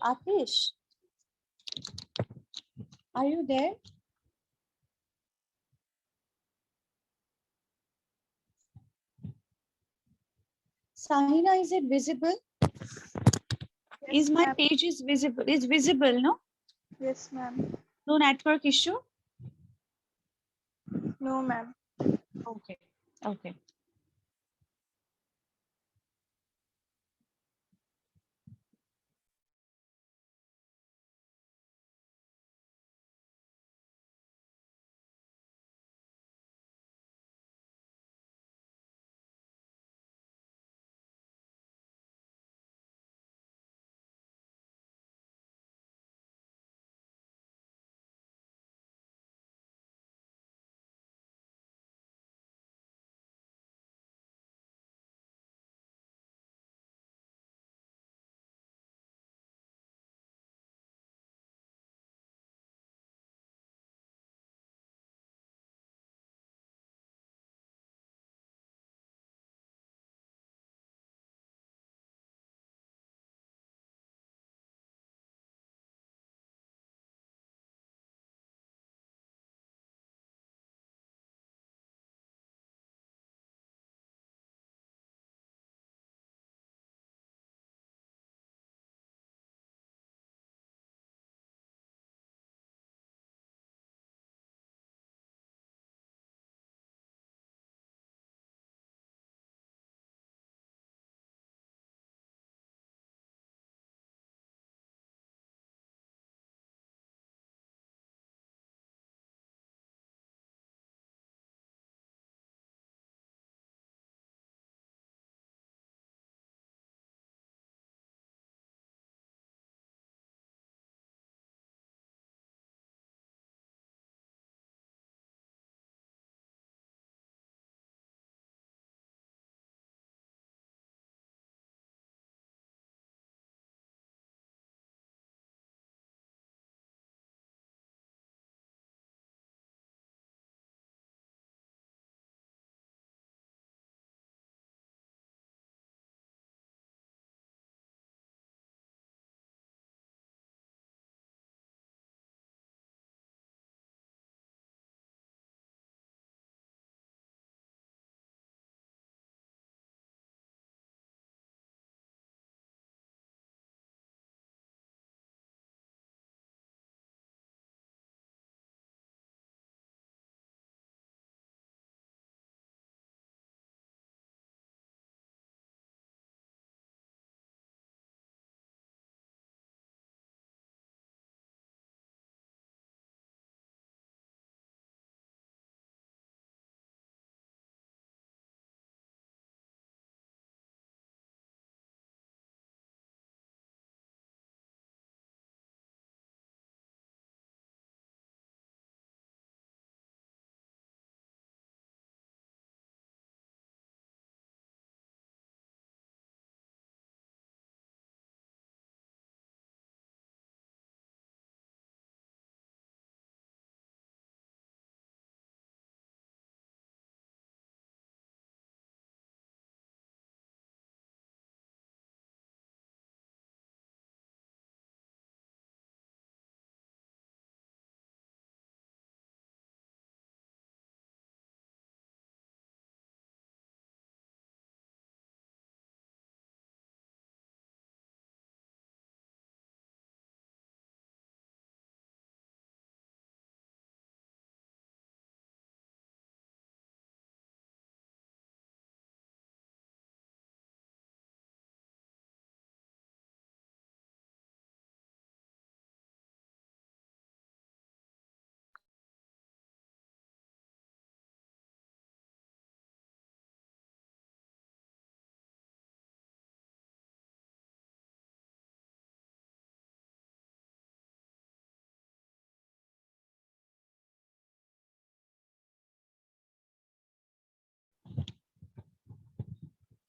Atish, are you there? Sahina, is it visible? Yes, Is my ma'am. page is visible? Is visible, no? Yes, ma'am. No network issue? No, ma'am. Okay. Okay.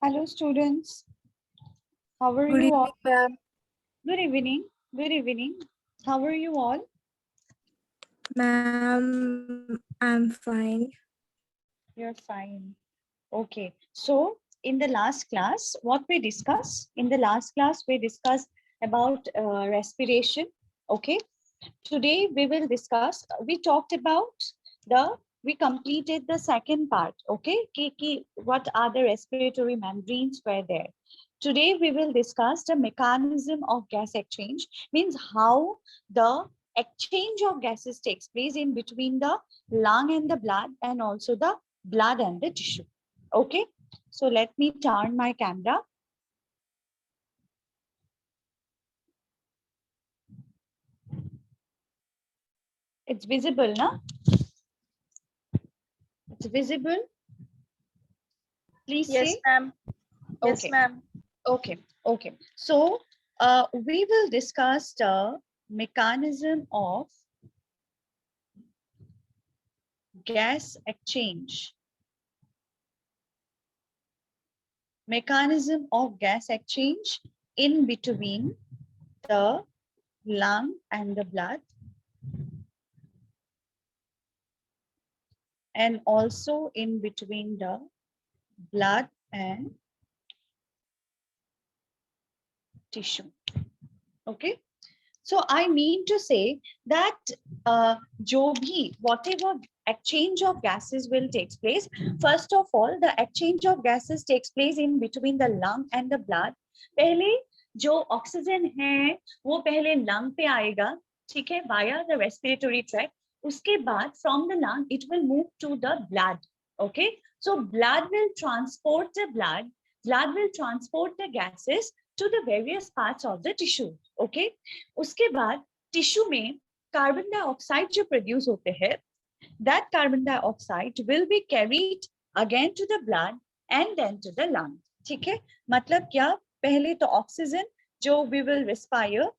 Hello, students. How are Good you all? evening, ma'am. Good evening. Good evening. How are you all? Ma'am, I'm fine. You're fine. Okay. So, in the last class, what we discussed? In the last class, we discussed about respiration. Okay, today we will discuss, we talked about we completed the second part. Okay, what are the respiratory membranes were there. Today we will discuss the mechanism of gas exchange, means how the exchange of gases takes place in between the lung and the blood, and also the blood and the tissue. Okay, so let me turn my camera. It's visible, na? It's visible. Please Yes, say. ma'am. Yes, Okay. ma'am. Okay. Okay. So we will discuss the mechanism of gas exchange. Mechanism of gas exchange in between the lung and the blood, and also in between the blood and tissue. Okay, so I mean to say that whatever exchange of gases will take place, first of all the exchange of gases takes place in between the lung and the blood. पहले जो oxygen है वो पहले lung पे आएगा, ठीक है, via the respiratory tract. उसके बाद from the lung it will move to the blood. Okay, so blood will transport the gases to the various parts of the tissue. Okay, उसके बाद टिश्यू में कार्बन डाइऑक्साइड जो produce होते हैं, that carbon dioxide will be carried again to the blood and then to the lung. ठीक है, मतलब क्या, पहले तो ऑक्सीजन जो we will respire,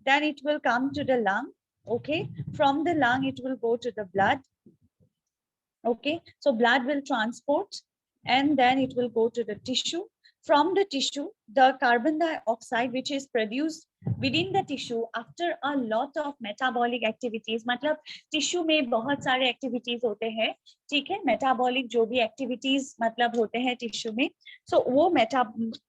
then it will come to the lung. Okay, from the lung it will go to the blood. Okay, so blood will transport and then it will go to the tissue. From the tissue, the carbon dioxide which is produced within the tissue after a lot of metabolic activities, मतलब tissue में बहुत सारे activities होते हैं, ठीक है, metabolic जो भी activities मतलब होते हैं tissue में, so वो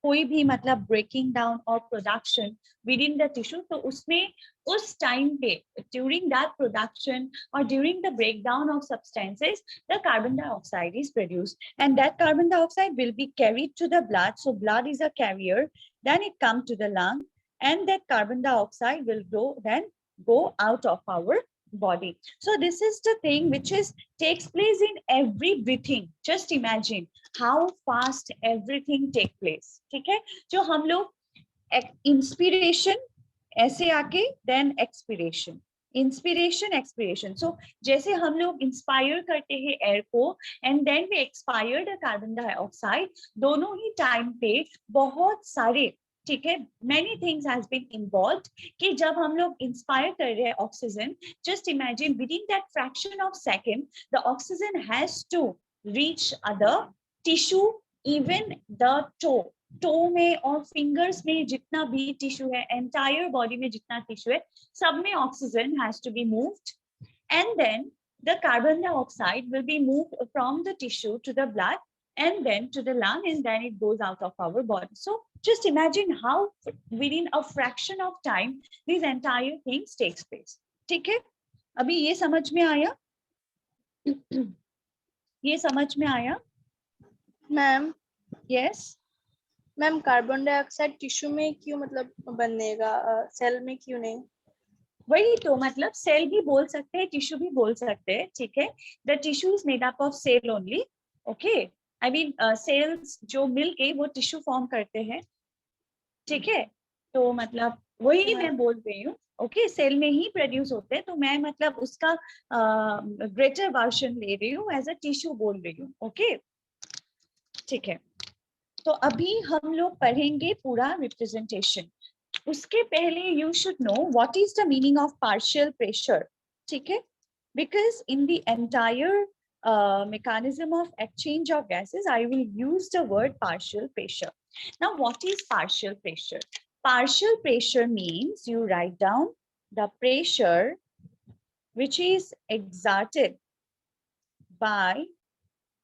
कोई भी मतलब breaking down or production within the tissue, तो उसमें उस time पे during that production or during the breakdown of substances, the carbon dioxide is produced, and that carbon dioxide will be carried to the blood. So blood is a carrier, then it comes to the lung, and that carbon dioxide will go out of our body. So this is the thing which takes place in every breathing. Just imagine how fast everything takes place. ठीक है, जो हम लोग inspiration ऐसे आके then expiration, inspiration expiration. So जैसे हम लोग इंस्पायर करते हैं एयर को and then we expire the carbon dioxide, दोनों ही टाइम पे बहुत सारे, ठीक है, many things has been involved कि जब हम लोग इंस्पायर कर रहे हैं oxygen, just imagine with in that fraction of second the oxygen has to reach other tissue, even the toe में और फिंगर्स में जितना भी टिश्यू है, एंटायर बॉडी में जितना टिश्यू है, सब में oxygen has to be moved, and then the carbon dioxide will be moved from the tissue to the blood and then to the lung, and then it goes out of our body. So just imagine how within a fraction of time these entire things takes place. ठीक है, अभी ये समझ में आया? ये समझ में आया? Ma'am, yes, ma'am carbon dioxide tissue में क्यों मतलब बनेगा, सेल में क्यों नहीं? वही तो, मतलब सेल भी बोल सकते हैं, टिश्यू भी बोल सकते हैं, ठीक है, the tissue is made up of cell only. Okay, I mean cells जो मिलके वो टिश्यू फॉर्म करते हैं, ठीक है, तो मतलब वही मैं बोल रही हूँ. ओके, सेल में ही प्रोड्यूस होते हैं, तो मैं मतलब उसका ग्रेटर वर्जन ले रही हूँ, एज अ टिश्यू बोल रही हूँ. ओके, ठीक है, तो अभी हम लोग पढ़ेंगे पूरा रिप्रेजेंटेशन. उसके पहले you should know what is the meaning of partial pressure. ठीक है, because in the entire mechanism of exchange of gases I will use the word partial pressure. Now what is partial pressure? Partial pressure means you write down the pressure which is exerted by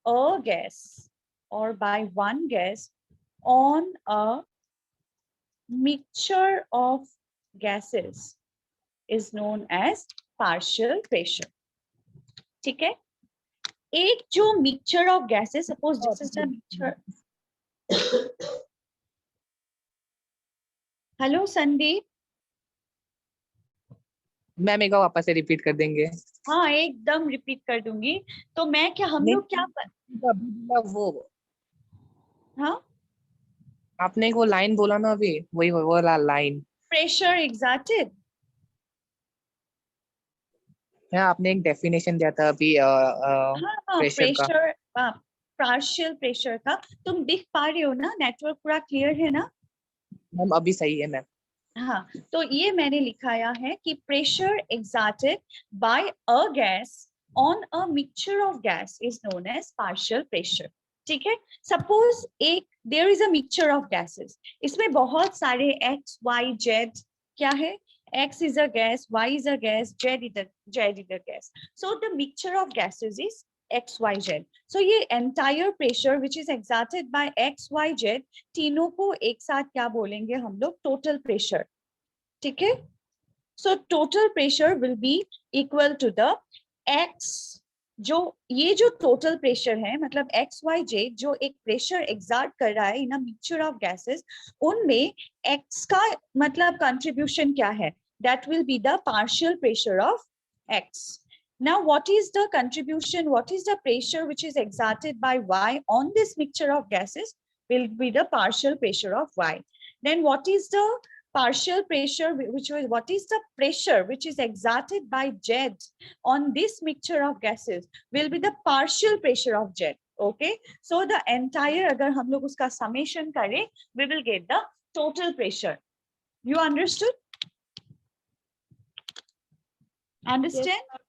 a gas or by one gas on a mixture of gases is known as partial pressure. ठीक है, एक जो mixture of gases, suppose this is the mixture. Hello Sandeep, ma'am एक बार वापस से repeat कर देंगे? हाँ एकदम रिपीट कर दूंगी। तो मैं क्या, हम लोग क्या वो हाँ आपने एक वो लाइन बोला ना अभी, वही वो लाइन प्रेशर एग्जर्टेड, है। आपने एक डेफिनेशन दिया था अभी हाँ प्रेशर का। प्रेशर, पार्शियल प्रेशर का। तुम दिख पा रहे हो ना, नेटवर्क पूरा क्लियर है ना? मैम अभी सही है मैम। हाँ, तो ये मैंने लिखाया है कि pressure exerted by a gas on a mixture of gas is known as partial pressure. ठीक है, सपोज एक there is a mixture of gases, इसमें बहुत सारे x, y, z क्या है, x is a gas, y is a gas, z is a gas. So the mixture of gases is x, y, z. So ये entire pressure which is exerted by x, y, z, तीनों को एक साथ क्या बोलेंगे हम लोग, total pressure. ठीक है, so total pressure will be equal to the x, जो ये जो टोटल प्रेशर है मतलब x, y, z जो एक प्रेशर एग्जर्ट कर रहा है इन अ मिक्सचर ऑफ गैसेस, उनमें x का मतलब कंट्रीब्यूशन क्या है, that will be the partial pressure of x. Now, what is the contribution? What is the pressure which is exerted by y on this mixture of gases? Will be the partial pressure of y. Then, what is the partial pressure? What is the pressure which is exerted by z on this mixture of gases? Will be the partial pressure of z. Okay. So the entire, अगर हम लोग उसका summation करें, we will get the total pressure. You understood? Understand? Yes.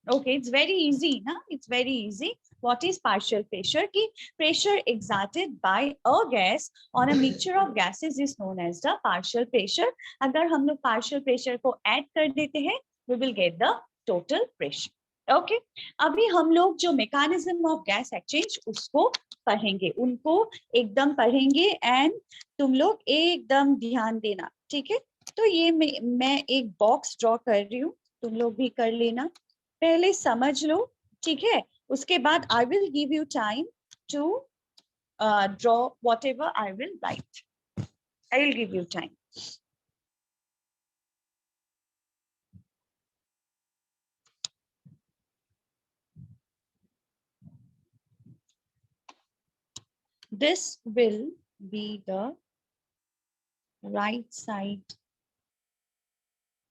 Okay, it's very easy, na? It's very easy. What is partial pressure? कि pressure exerted by a gas on a mixture of gases is known as the partial pressure. अगर हम लोग partial pressure को add कर देते हैं, we will get the total pressure. Okay. अभी हम लोग जो mechanism of gas exchange उसको पढ़ेंगे, उनको एकदम पढ़ेंगे and तुम लोग एकदम ध्यान देना, ठीक है? तो ये मैं एक बॉक्स ड्रॉ कर रही हूँ, तुम लोग भी कर लेना, पहले समझ लो, ठीक है? उसके बाद I will give you time to draw whatever I will write. I will give you time. This will be the right side,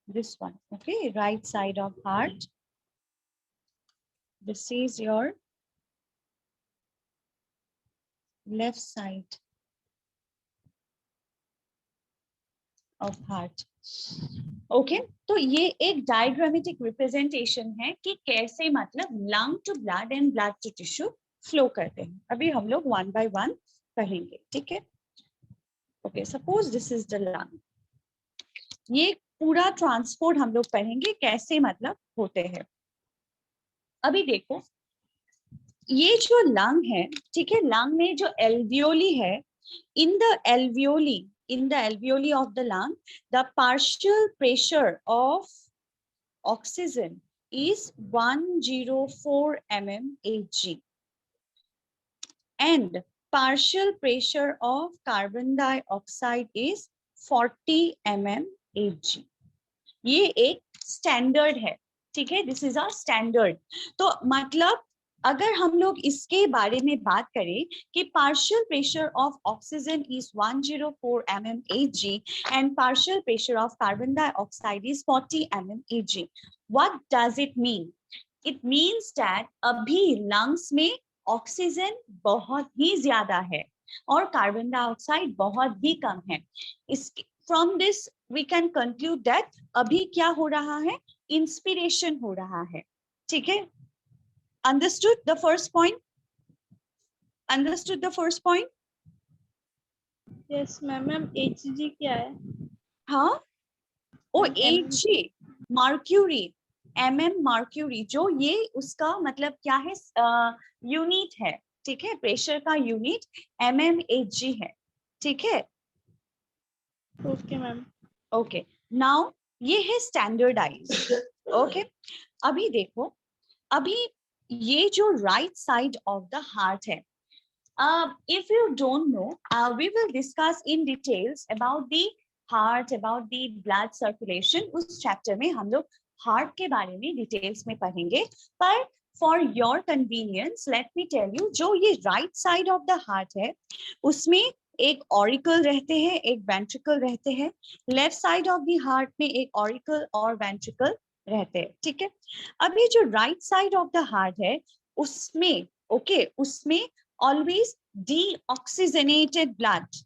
this one, okay? Right side of heart. This is your left side of heart. Okay तो ये एक diagrammatic representation है कि कैसे मतलब lung to blood and blood to tissue flow करते हैं। अभी हम लोग वन बाय वन पढ़ेंगे, ठीक है? Okay, suppose this is the lung, ये पूरा ट्रांसपोर्ट हम लोग पढ़ेंगे कैसे मतलब होते हैं। अभी देखो ये जो लंग है, ठीक है, लंग में जो एल्वियोली है, in the alveoli of the lung, the partial pressure of oxygen is 104 mmHg and partial pressure of carbon dioxide is 40 mmHg. ये एक स्टैंडर्ड है, ठीक है? This is a standard. तो मतलब अगर हम लोग इसके बारे में बात करें कि partial pressure of oxygen is 104 mmHg and partial pressure of carbon dioxide is 40 mmHg, what does it mean? It means that अभी लंग्स में ऑक्सीजन बहुत ही ज्यादा है और कार्बन डाइऑक्साइड बहुत ही कम है। इसके from this we can conclude that अभी क्या हो रहा है, इंस्पिरेशन हो रहा है, ठीक है? Understood the first point? Understood the first point? Yes ma'am. Ma'am Hg क्या है? हाँ, ओ Hg मर्क्यूरी, मर्क्यूरी जो ये उसका मतलब क्या है, यूनिट है, ठीक है? प्रेशर का यूनिट mmHg है, ठीक है? Okay ma'am. ओके, नाउ ये है स्टैंडर्डाइज। ओके, अभी देखो, अभी ये जो right side of the heart है, if you don't know, we will discuss in details about the heart, about the blood circulation. उस चैप्टर में हम लोग हार्ट के बारे में डिटेल्स में पढ़ेंगे, पर for your convenience let me tell you, जो ये right side of the heart है उसमें एक ऑरिकल रहते हैं, एक वेंट्रिकल रहते हैं। Left side of the heart में एक ऑरिकल और वेंट्रिकल रहते हैं, ठीक है। अभी जो right side of the heart है उसमें, ओके, उसमें always deoxygenated blood,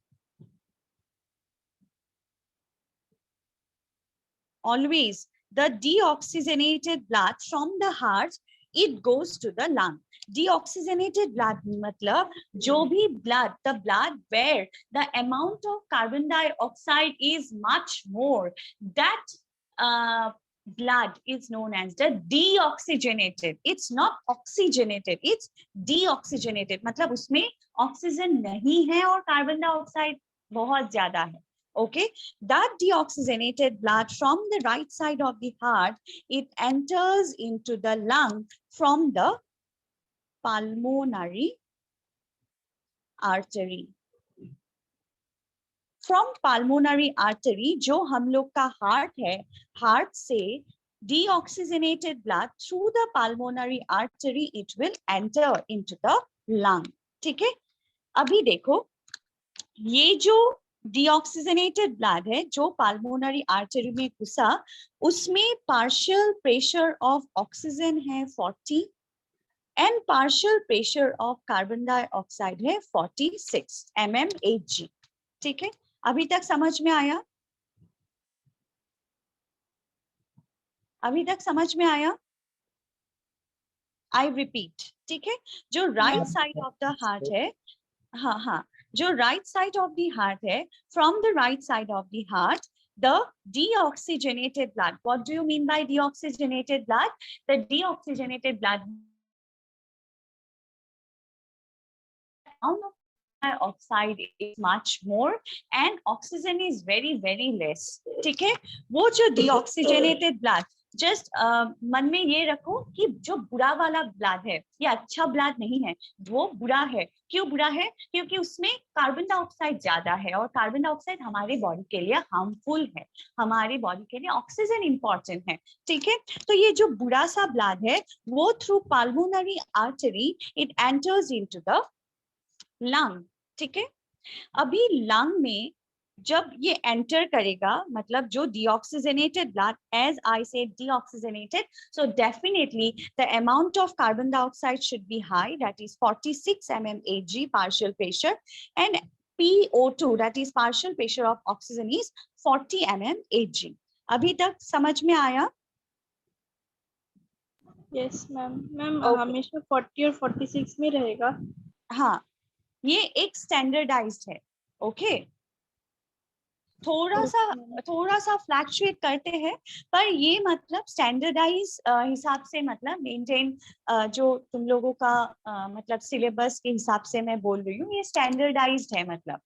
always the deoxygenated blood from the heart, it goes to the lung. Deoxygenated blood मतलब जो भी blood, the blood where the amount of carbon dioxide is much more, that blood is known as the deoxygenated. It's not oxygenated, it's deoxygenated, मतलब उसमें oxygen नहीं है और carbon dioxide बहुत ज्यादा है। Okay, that deoxygenated blood from the right side of the heart, it enters into the lung from the pulmonary artery. From pulmonary artery, जो हम लोग का हार्ट है, हार्ट से deoxygenated blood through the pulmonary artery, it will enter into the lung. ठीक है, अभी देखो, ये जो deoxygenated blood है जो pulmonary artery में घुसा, उसमें partial pressure of oxygen है 40 and partial pressure of carbon dioxide है 46 mmHg. ठीक है, अभी तक समझ में आया? अभी तक समझ में आया? आई रिपीट, ठीक है, जो right side of the heart है, हाँ हाँ, जो right side of the heart है, from the right side of the heart, the deoxygenated blood, what do you mean by deoxygenated blood? The deoxygenated blood amount of dioxide is much more and oxygen is very very less. ठीक है, वो जो deoxygenated blood, just मन में ये रखो कि जो बुरा वाला ब्लड है ये अच्छा ब्लड नहीं है, वो बुरा है। क्यों बुरा है? क्योंकि उसमें कार्बन डाइऑक्साइड ज्यादा है और कार्बन डाइऑक्साइड हमारे बॉडी के लिए हार्मफुल है, हमारी बॉडी के लिए ऑक्सीजन इंपॉर्टेंट है। ठीक है, तो ये जो बुरा सा ब्लड है वो through pulmonary artery it enters into the lung. ठीक है, अभी लंग में जब ये एंटर करेगा, मतलब जो deoxygenated blood, as I said deoxygenated, so definitely the amount of carbon dioxide should be high, that is 46 mmHg partial pressure, and PO2, that is partial pressure of oxygen, is 40 mmHg. अभी तक समझ में आया? Yes ma'am. Ma'am हमेशा 40 और 46 में रहेगा? हाँ, ये एक स्टैंडर्डाइज्ड है। ओके, थोड़ा सा फ्लैक्चुएट करते हैं, पर ये मतलब स्टैंडर्डाइज हिसाब से, मतलब मेंटेन जो तुम लोगों का मतलब सिलेबस के हिसाब से मैं बोल रही हूँ, ये स्टैंडर्डाइज्ड है मतलब।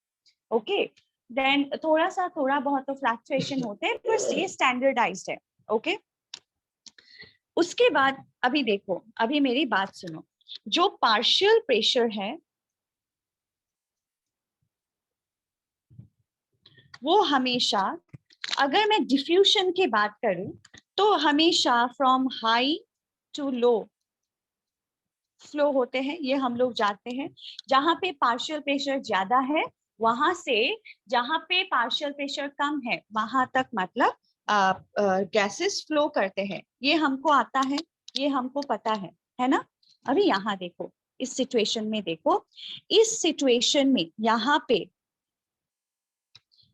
ओके, देन थोड़ा बहुत तो फ्लैक्चुएशन होते हैं, पर ये स्टैंडर्डाइज्ड है। ओके, उसके बाद अभी देखो, अभी मेरी बात सुनो, जो पार्शियल प्रेशर है वो हमेशा, अगर मैं डिफ्यूजन की बात करूं तो हमेशा from high to low flow होते हैं, ये हम लोग जानते हैं। जहां पे पार्शियल प्रेशर ज्यादा है वहां से जहां पे पार्शियल प्रेशर कम है वहां तक मतलब गैसेस फ्लो करते हैं, ये हमको आता है, ये हमको पता है ना। अभी यहाँ देखो, इस सिचुएशन में देखो, इस सिचुएशन में यहाँ पे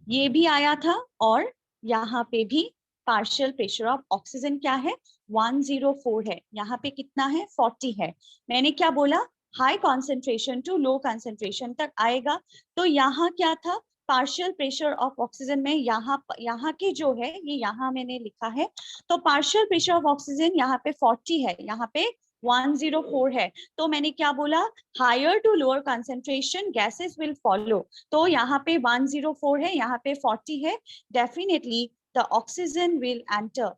ये भी आया था और यहाँ पे भी पार्शियल प्रेशर ऑफ ऑक्सीजन क्या है, 104 है, यहाँ पे कितना है, 40 है। मैंने क्या बोला, high concentration to low concentration तक आएगा। तो यहाँ क्या था, पार्शियल प्रेशर ऑफ ऑक्सीजन में यहाँ के जो है ये यहाँ मैंने लिखा है, तो पार्शियल प्रेशर ऑफ ऑक्सीजन यहाँ पे 40 है, यहाँ पे 104 है, तो मैंने क्या बोला, higher to lower concentration gases will follow. तो यहाँ पे 104 है, यहाँ पे 40 है, definitely the oxygen will enter.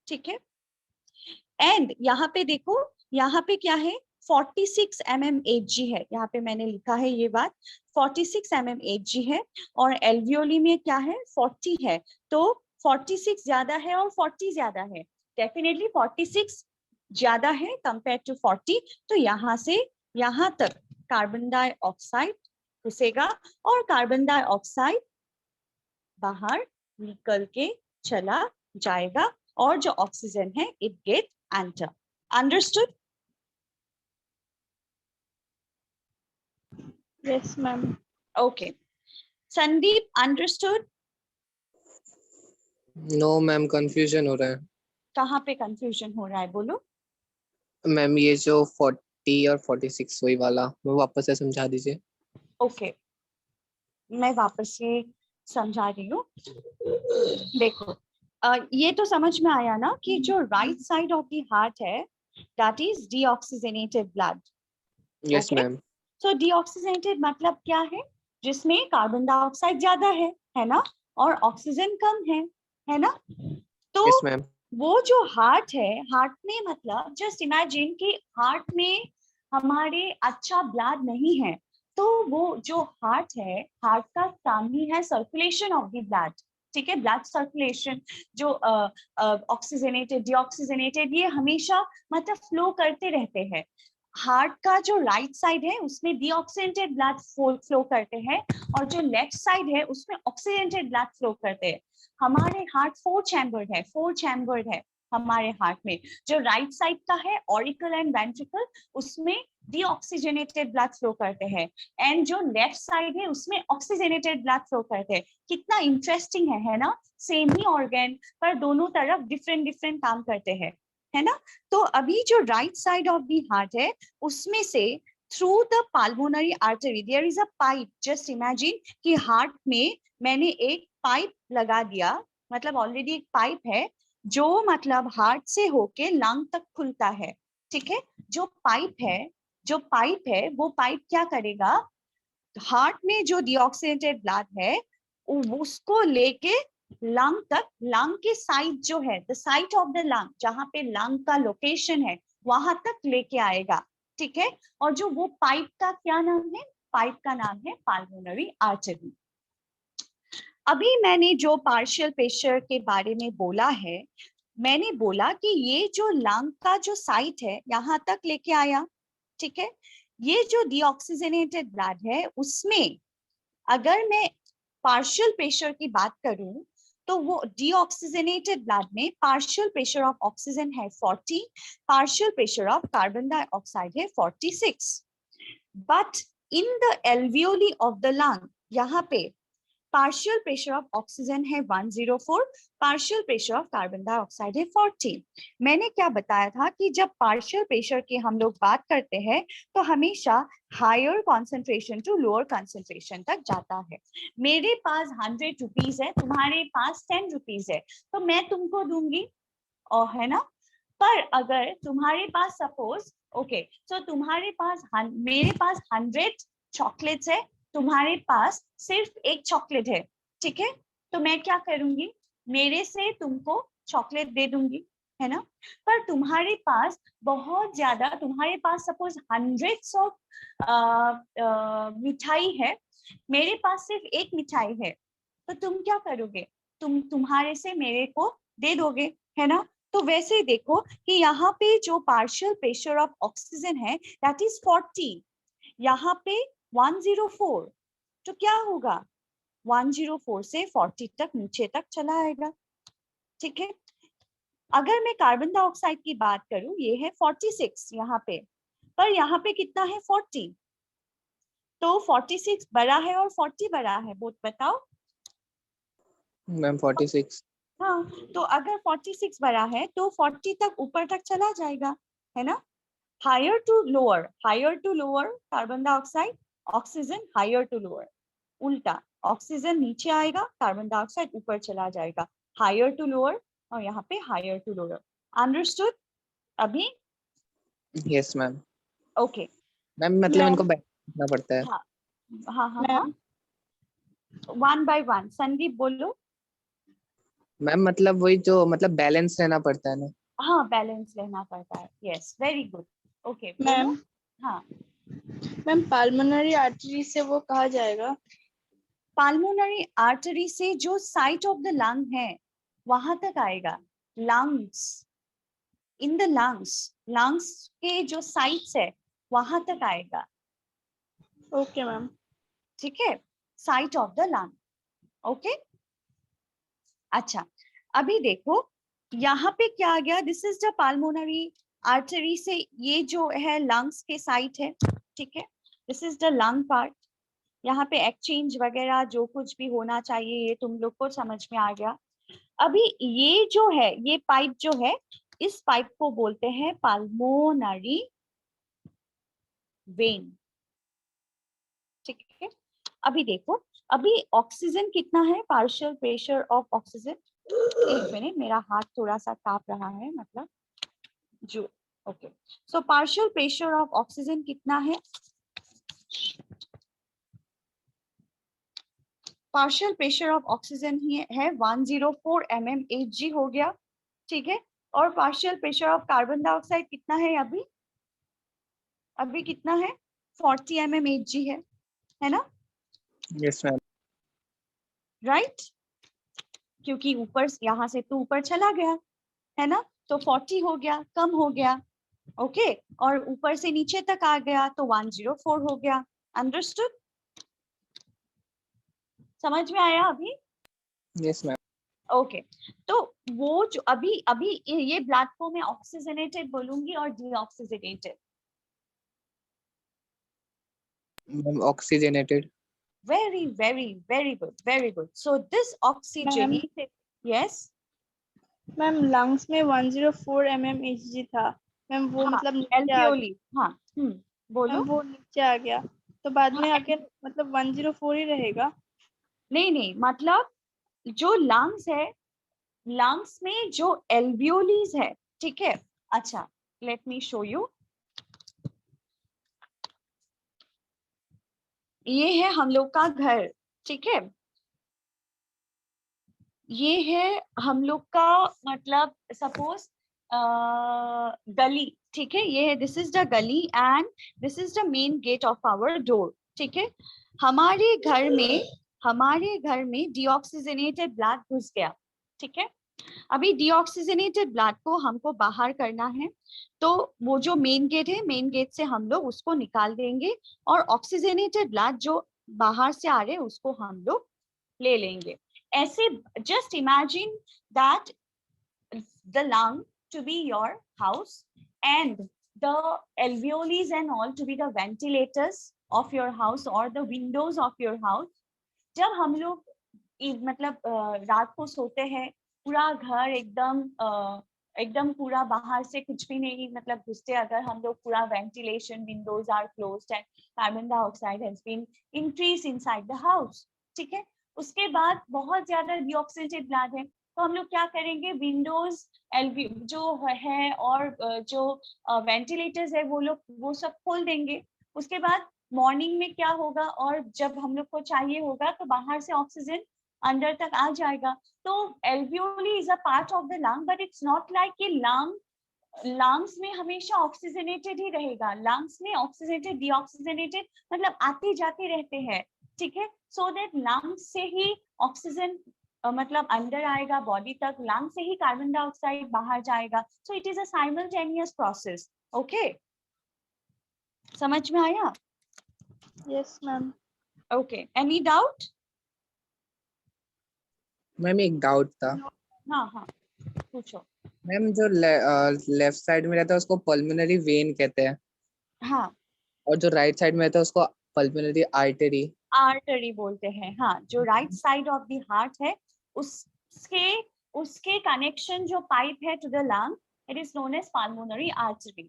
ठीक है, एंड यहाँ पे देखो, यहाँ पे क्या है, 46 mmHg है, यहाँ पे मैंने लिखा है ये बात, 46 mmHg है, और एल्वियोली में क्या है, 40 है, तो 46 ज्यादा है और 40 ज्यादा है, डेफिनेटली 46 ज्यादा है कंपेयर टू 40, तो यहाँ से यहाँ तक कार्बन डाइऑक्साइड घुसेगा और कार्बन डाइऑक्साइड बाहर निकल के चला जाएगा, और जो ऑक्सीजन है it get enter. Understood? Yes ma'am. Okay, Sandeep understood? No ma'am, confusion हो रहा है कहाँ पे कंफ्यूजन हो रहा है, बोलो। मैम। ये जो 40 और 46 वही वाला, मैं वापस से समझा दीजिए। ओके, मैं वापस से समझा रही हूँ। देखो, ये तो समझ में आया ना कि जो right side of the heart है that is deoxygenated blood. Yes Okay. Ma'am. So deoxygenated मतलब क्या है, जिसमें कार्बन डाइऑक्साइड ज्यादा है ना, और ऑक्सीजन कम है ना। तो यस मैम। वो जो हार्ट है, हार्ट में मतलब जस्ट इमेजिन कि हार्ट में हमारे अच्छा ब्लड नहीं है, तो वो जो हार्ट है, हार्ट का काम ही है सर्कुलेशन ऑफ द ब्लड। ठीक है, ब्लड सर्कुलेशन जो ऑक्सीजनेटेड डीऑक्सीजनेटेड ये हमेशा मतलब फ्लो करते रहते हैं। हार्ट का जो राइट साइड है उसमें डीऑक्सीजनेटेड ब्लड फ्लो करते हैं, और जो लेफ्ट साइड है उसमें ऑक्सीजनेटेड ब्लड फ्लो करते हैं। हमारे हार्ट 4 चैम्बर्ड है हमारे हार्ट में। जो राइट साइड का है ऑरिकल एंड वेंट्रिकल, उसमें डीऑक्सीजनेटेड ब्लड फ्लो करते हैं, एंड जो लेफ्ट साइड है उसमें ऑक्सीजनेटेड ब्लड फ्लो करते हैं। कितना इंटरेस्टिंग है ना, सेम ही ऑर्गन पर दोनों तरफ डिफरेंट डिफरेंट काम करते हैं, है ना। तो अभी जो right side of the heart है उसमें से through the pulmonary artery there is a pipe. Just imagine कि हार्ट में मैंने एक पाइप लगा दिया, मतलब ऑलरेडी एक पाइप है जो मतलब हार्ट से होके लंग तक खुलता है। ठीक है, जो पाइप है वो पाइप क्या करेगा, हार्ट में जो डीऑक्सीनेटेड ब्लड है उसको लेके लंग तक, लंग के साइड जो है the site of the lung, जहां पे लंग का लोकेशन है वहां तक लेके आएगा। ठीक है, और जो वो पाइप का क्या नाम है, पाइप का नाम है पाल्मोनरी आर्टरी। अभी मैंने जो पार्शियल प्रेशर के बारे में बोला है, मैंने बोला कि ये जो लंग का जो साइट है यहाँ तक लेके आया। ठीक है, ये जो डीऑक्सीजनेटेड ब्लड है उसमें अगर मैं पार्शियल प्रेशर की बात करूं, तो वो डीऑक्सीजनेटेड ब्लड में पार्शियल प्रेशर ऑफ ऑक्सीजन है 40, partial pressure of carbon dioxide है 46। But in the alveoli of the lung, यहाँ पे पार्शियल प्रेशर ऑफ ऑक्सीजन है 104, partial pressure of carbon dioxide है 40। मैंने क्या बताया था कि जब पार्शियल प्रेशर की हम लोग बात करते हैं तो हमेशा higher concentration to lower concentration तक जाता है। मेरे पास 100 रुपीज है, तुम्हारे पास 10 रुपीज है, तो मैं तुमको दूंगी, और है ना। पर अगर तुम्हारे पास सपोज सो तुम्हारे पास मेरे पास 100 चॉकलेट्स है, तुम्हारे पास सिर्फ एक चॉकलेट है। ठीक है, तो मैं क्या करूंगी, मेरे से तुमको चॉकलेट दे दूंगी, है ना। पर तुम्हारे पास बहुत ज्यादा, तुम्हारे पास सपोज 100 ऑफ मिठाई है, मेरे पास सिर्फ एक मिठाई है, तो तुम क्या करोगे, तुम्हारे से मेरे को दे दोगे, है ना। तो वैसे ही देखो कि यहाँ पे जो पार्शियल प्रेशर ऑफ ऑक्सीजन है दैट इज 40, यहाँ पे 104, तो क्या होगा, 104 से 40 तक नीचे तक चला आएगा। ठीक है, अगर मैं कार्बन डाइऑक्साइड की बात करूं, ये है 46 यहाँ पे, पर यहाँ पे कितना है 40, तो 46 बड़ा है और 40 बड़ा है, बोथ बताओ। मैम 46। हाँ, तो अगर 46 बड़ा है तो 40 तक ऊपर तक चला जाएगा, है ना। Higher to lower carbon dioxide, oxygen higher to lower, उल्टा ऑक्सीजन नीचे आएगा, कार्बन डाइऑक्साइड ऊपर चला जाएगा, हायर टू लोअर, और यहाँ पे हायर टू लोअर। अंडरस्टूड? अभी यस मैम। ओके। मैम मतलब मैम इनको बैलेंस करना पड़ता है। हाँ हाँ हाँ हाँ, ma'am one by one. Sandeep बोलो। मैम मतलब वही जो मतलब बैलेंस रहना पड़ता है ना। हाँ, बैलेंस रहना पड़ता है। Yes, very good. ओके, बोलो। मैम हाँ, मैम पाल्मोनरी आर्टरी से वो कहा जाएगा। पाल्मोनरी आर्टरी से जो साइट ऑफ द लंग है वहां तक आएगा। Lungs, in the lungs, lungs के जो साइट्स है वहां तक आएगा। Okay ma'am. ठीक है, site of the lung. Okay, अच्छा, अभी देखो यहाँ पे क्या आ गया। This is the pulmonary artery से ये जो है लंग्स के साइट है। ठीक है, this is the lung part. यहाँ पे एक्सचेंज वगैरह जो कुछ भी होना चाहिए ये तुम लोग को समझ में आ गया। अभी ये जो है, ये पाइप जो है, इस पाइप को बोलते हैं पाल्मोनरी वेन। ठीक है, अभी देखो, अभी ऑक्सीजन कितना है, पार्शियल प्रेशर ऑफ ऑक्सीजन। एक मिनट, मेरा हाथ थोड़ा सा कांप रहा है, मतलब जो, okay. So partial pressure of oxygen कितना है? पार्शियल प्रेशर ऑफ ऑक्सीजन ही है 104 mmHg हो गया। ठीक है, और partial pressure of carbon dioxide कितना है अभी? अभी कितना है? 40 mmHg है ना? Yes ma'am. राइट, क्योंकि ऊपर यहाँ से तो ऊपर चला गया है ना, तो 40 हो गया, कम हो गया। ओके, और ऊपर से नीचे तक आ गया तो 104 हो गया। अंडरस्टूड? समझ में आया अभी? Yes ma'am. ओके, तो वो जो अभी अभी ये ब्लड को मैं ऑक्सीजनेटेड बोलूंगी और deoxygenated. Ma'am oxygenated. Very very very good, very good. So this oxygenated, yes. Ma'am lungs में 104 mmHg था मैम, वो हाँ, मतलब नीचे आ गया। एल्वियोली, हाँ, बोलो। मैम वो नीचे आ गया तो बाद हाँ, में आके मतलब 104 ही रहेगा। नहीं नहीं, मतलब जो लंग्स है, लंग्स में जो एल्वियोलीज है, ठीक है। अच्छा, लेट मी शो यू। ये है हम लोग का घर, ठीक है। ये है हम लोग का, मतलब सपोज गली, ठीक है। ये है, this is the gali and this is the main gate of our door. ठीक है, हमारे घर में डीऑक्सीजनेटेड ब्लड घुस गया। ठीक है, अभी डीऑक्सीजनेटेड ब्लड को हमको बाहर करना है, तो वो जो मेन गेट है, मेन गेट से हम लोग उसको निकाल देंगे और ऑक्सीजनेटेड ब्लड जो बाहर से आ रहे हैं उसको हम लोग ले लेंगे। ऐसे, just imagine that the lung to be your house and the alveoles and all to be the ventilators of your house or the windows of your house। जब हम लोग मतलब रात को सोते हैं, पूरा घर एकदम एकदम पूरा बाहर से कुछ भी नहीं मतलब घुसते, अगर हम लोग पूरा ventilation, windows are closed and carbon dioxide has been increase inside the house. ठीक है, उसके बाद बहुत ज्यादा डीऑक्सीजेनेटेड ब्लड है, तो हम लोग क्या करेंगे, विंडोज जो है और जो वेंटिलेटर्स है वो सब खोल देंगे। उसके बाद मॉर्निंग में क्या होगा, और जब हम लोग को चाहिए होगा तो बाहर से ऑक्सीजन अंदर तक आ जाएगा। तो alveoli is a part of the lung, but it's not like कि लंग्स में हमेशा ऑक्सीजनेटेड ही रहेगा। लंग्स में ऑक्सीजनेटेड डीऑक्सीजनेटेड मतलब आते जाते रहते हैं। ठीक है, सो दैट लंग्स से ही ऑक्सीजन मतलब अंदर आएगा बॉडी तक, लंग से ही कार्बन डाइऑक्साइड बाहर जाएगा। So it is a simultaneous process. Okay, समझ में आया? Yes ma'am. Okay, any doubt? Ma'am एक डाउट था। हाँ हाँ, पूछो। मैम जो लेफ्ट साइड में रहता है उसको पल्मोनरी वेन कहते हैं, हाँ, और जो राइट साइड में रहता है उसको पल्मोनरी आर्टरी। आर्टरी बोलते हैं। हाँ, जो right side of the heart है उसके उसके कनेक्शन जो पाइप है to the lung, it is known as pulmonary artery.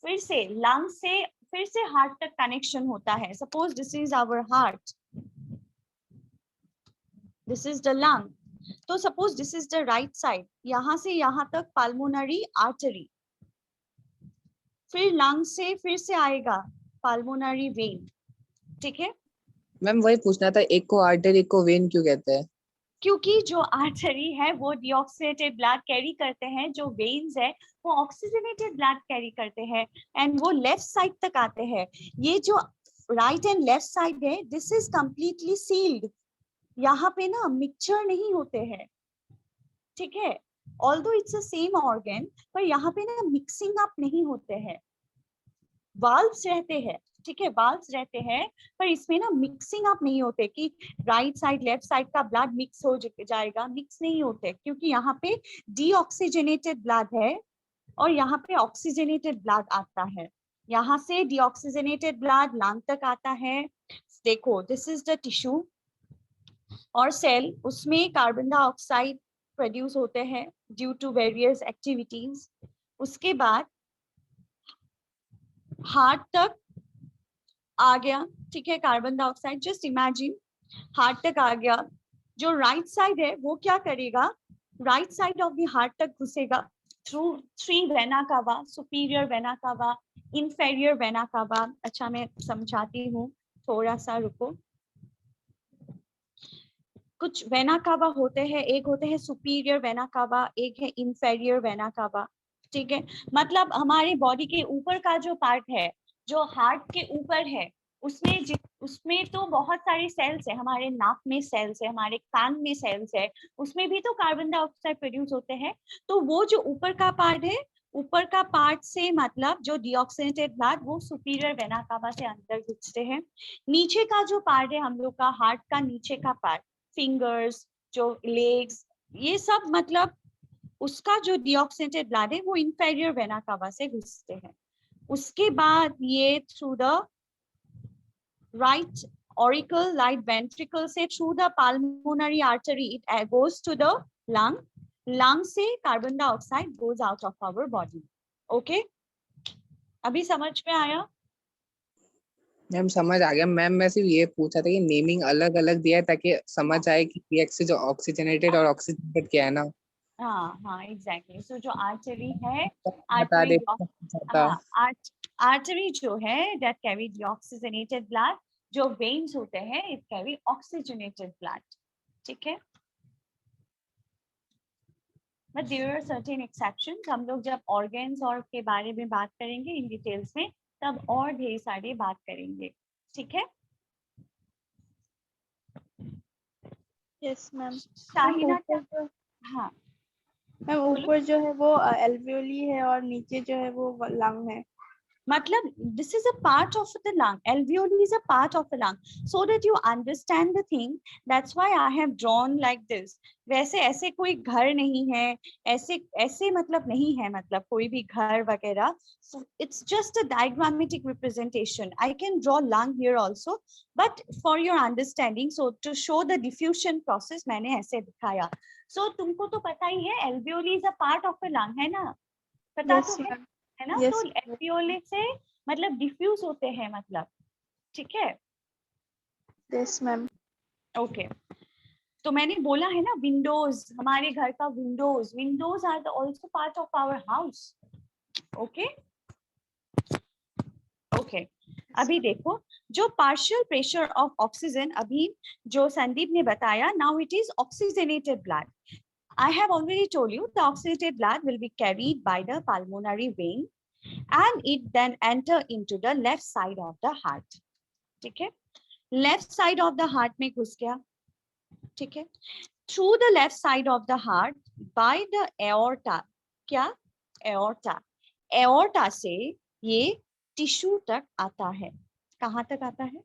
फिर से लंग से फिर से हार्ट तक कनेक्शन होता है। Suppose this is our heart, this is the lung, तो suppose this is the right side, यहाँ से यहाँ तक पाल्मोनरी आर्टरी। फिर लंग से फिर से आएगा पल्मोनरी वेन, ठीक है। मैम वही पूछना था, एक को आर्टरी एक को वेन क्यों कहते हैं? क्योंकि जो आर्टरी है वो डीऑक्सीनेटेड ब्लड कैरी करते हैं, जो वेन्स है वो ऑक्सीजनेटेड ब्लड कैरी करते हैं, एंड वो लेफ्ट साइड तक आते हैं। ये जो राइट एंड लेफ्ट साइड है, दिस इज कंप्लीटली सील्ड, यहाँ पे ना मिक्सचर नहीं होते हैं, ठीक है। Although it's a same organ, पर यहाँ पे ना मिक्सिंग अप नहीं होते हैं, वाल्व्स रहते हैं, ठीक है, वाल्व्स रहते हैं, पर इसमें ना मिक्सिंग अप नहीं होते कि राइट साइड लेफ्ट साइड का ब्लड मिक्स हो जाएगा, मिक्स नहीं होते, क्योंकि यहाँ पे डीऑक्सीजनेटेड ब्लड है और यहाँ पे ऑक्सीजनेटेड ब्लड आता है। यहाँ से डीऑक्सीजनेटेड ब्लड लंग तक आता है। देखो, दिस इज द टिश्यू और सेल, उसमें कार्बन डाइऑक्साइड प्रोड्यूस होते हैं ड्यू टू वेरियस एक्टिविटीज। उसके बाद हार्ट तक आ गया, ठीक है, carbon dioxide, just imagine heart तक आ गया। जो राइट साइड है वो क्या करेगा, right side of the heart तक घुसेगा through 3 vena cava, superior vena cava, inferior vena cava. अच्छा मैं समझाती हूँ, थोड़ा सा रुको। कुछ वेना कावा होते हैं, एक होते हैं सुपीरियर वेना कावा, एक है इंफेरियर वेना कावा, ठीक है। मतलब हमारे बॉडी के ऊपर का जो पार्ट है, जो हार्ट के ऊपर है, उसमें तो बहुत सारे सेल्स है, हमारे नाक में सेल्स है, हमारे कान में सेल्स है, उसमें भी तो कार्बन डाइऑक्साइड प्रोड्यूस होते हैं। तो वो जो ऊपर का पार्ट है, ऊपर का पार्ट से मतलब जो डीऑक्सीनेटेड ब्लड वो सुपीरियर वेना कावा से अंदर घुसते हैं। नीचे का जो पार्ट है हम लोग का हार्ट का नीचे का पार्ट, फिंगर्स, जो लेग्स, ये सब मतलब उसका जो डीऑक्सीनेटेड ब्लड है वो इंफेरियर वेना कावा से घुसते हैं। उसके बाद ये through the right auricle, right ventricle से through the pulmonary artery it goes to the lung, lung से carbon dioxide goes out of our body. Okay, अभी समझ में आया? मैम समझ आ गया मैम, मैं सिर्फ ये पूछा था कि नेमिंग अलग अलग दिया है ताकि समझ आए कि पीएक्स से जो ऑक्सीजनेटेड और ऑक्सीजनेटेड क्या है ना। हाँ हाँ एग्जैक्टली। सो जो आर्टरी है, बता आर्टरी, दे था। हाँ आर्टरी जो है that carry deoxygenated blood, जो veins होते हैं it carry oxygenated blood, ठीक है। But there are certain exceptions. हम लोग जब organs और के बारे में बात करेंगे इन डिटेल्स में, तब और ढेर सारी बात करेंगे, ठीक है। Yes ma'am. शाहिना ऊपर क्या? जो हाँ मैम बोलो। ऊपर जो है वो एल्वियोली है और नीचे जो है वो लंग है। मतलब this is a part of the lung, alveoli is a part of the lung, so that you understand the thing, that's why I have drawn like this. वैसे ऐसे कोई घर नहीं है, ऐसे ऐसे मतलब नहीं है, मतलब कोई भी घर वगैरह, so it's just a diagrammatic representation. I can draw lung here also, but for your understanding, so to show the diffusion process मैंने ऐसे दिखाया। so तुमको तो पता ही है alveoli is a part of the lung, है ना, पता यस तो मैम। है ना। तो यस एल्वियोले से मतलब डिफ्यूज होते हैं, मतलब, ठीक है। Yes ma'am. ओके, तो मैंने बोला है ना विंडोज, हमारे घर का windows, windows are also part of our house. Okay okay, अभी देखो जो पार्शियल प्रेशर ऑफ ऑक्सीजन, अभी जो संदीप ने बताया, now it is oxygenated blood. I have already told you the oxygenated blood will be carried by the pulmonary vein and it then enter into the left side of the heart, ठीक है। Left side of the heart में घुस गया, ठीक है, through the left side of the heart by the aorta. क्या? Aorta, aorta से ये टिश्यू तक आता है। कहाँ तक आता है?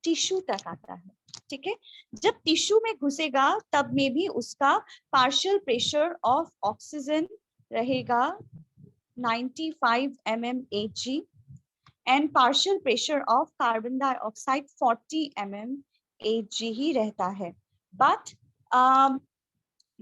टिश्यू तक आता है, ठीक है। जब टिश्यू में घुसेगा तब में भी उसका पार्शियल प्रेशर ऑफ ऑक्सीजन रहेगा 95 mmHg and partial pressure of carbon dioxide 40 mmHg ही रहता है। But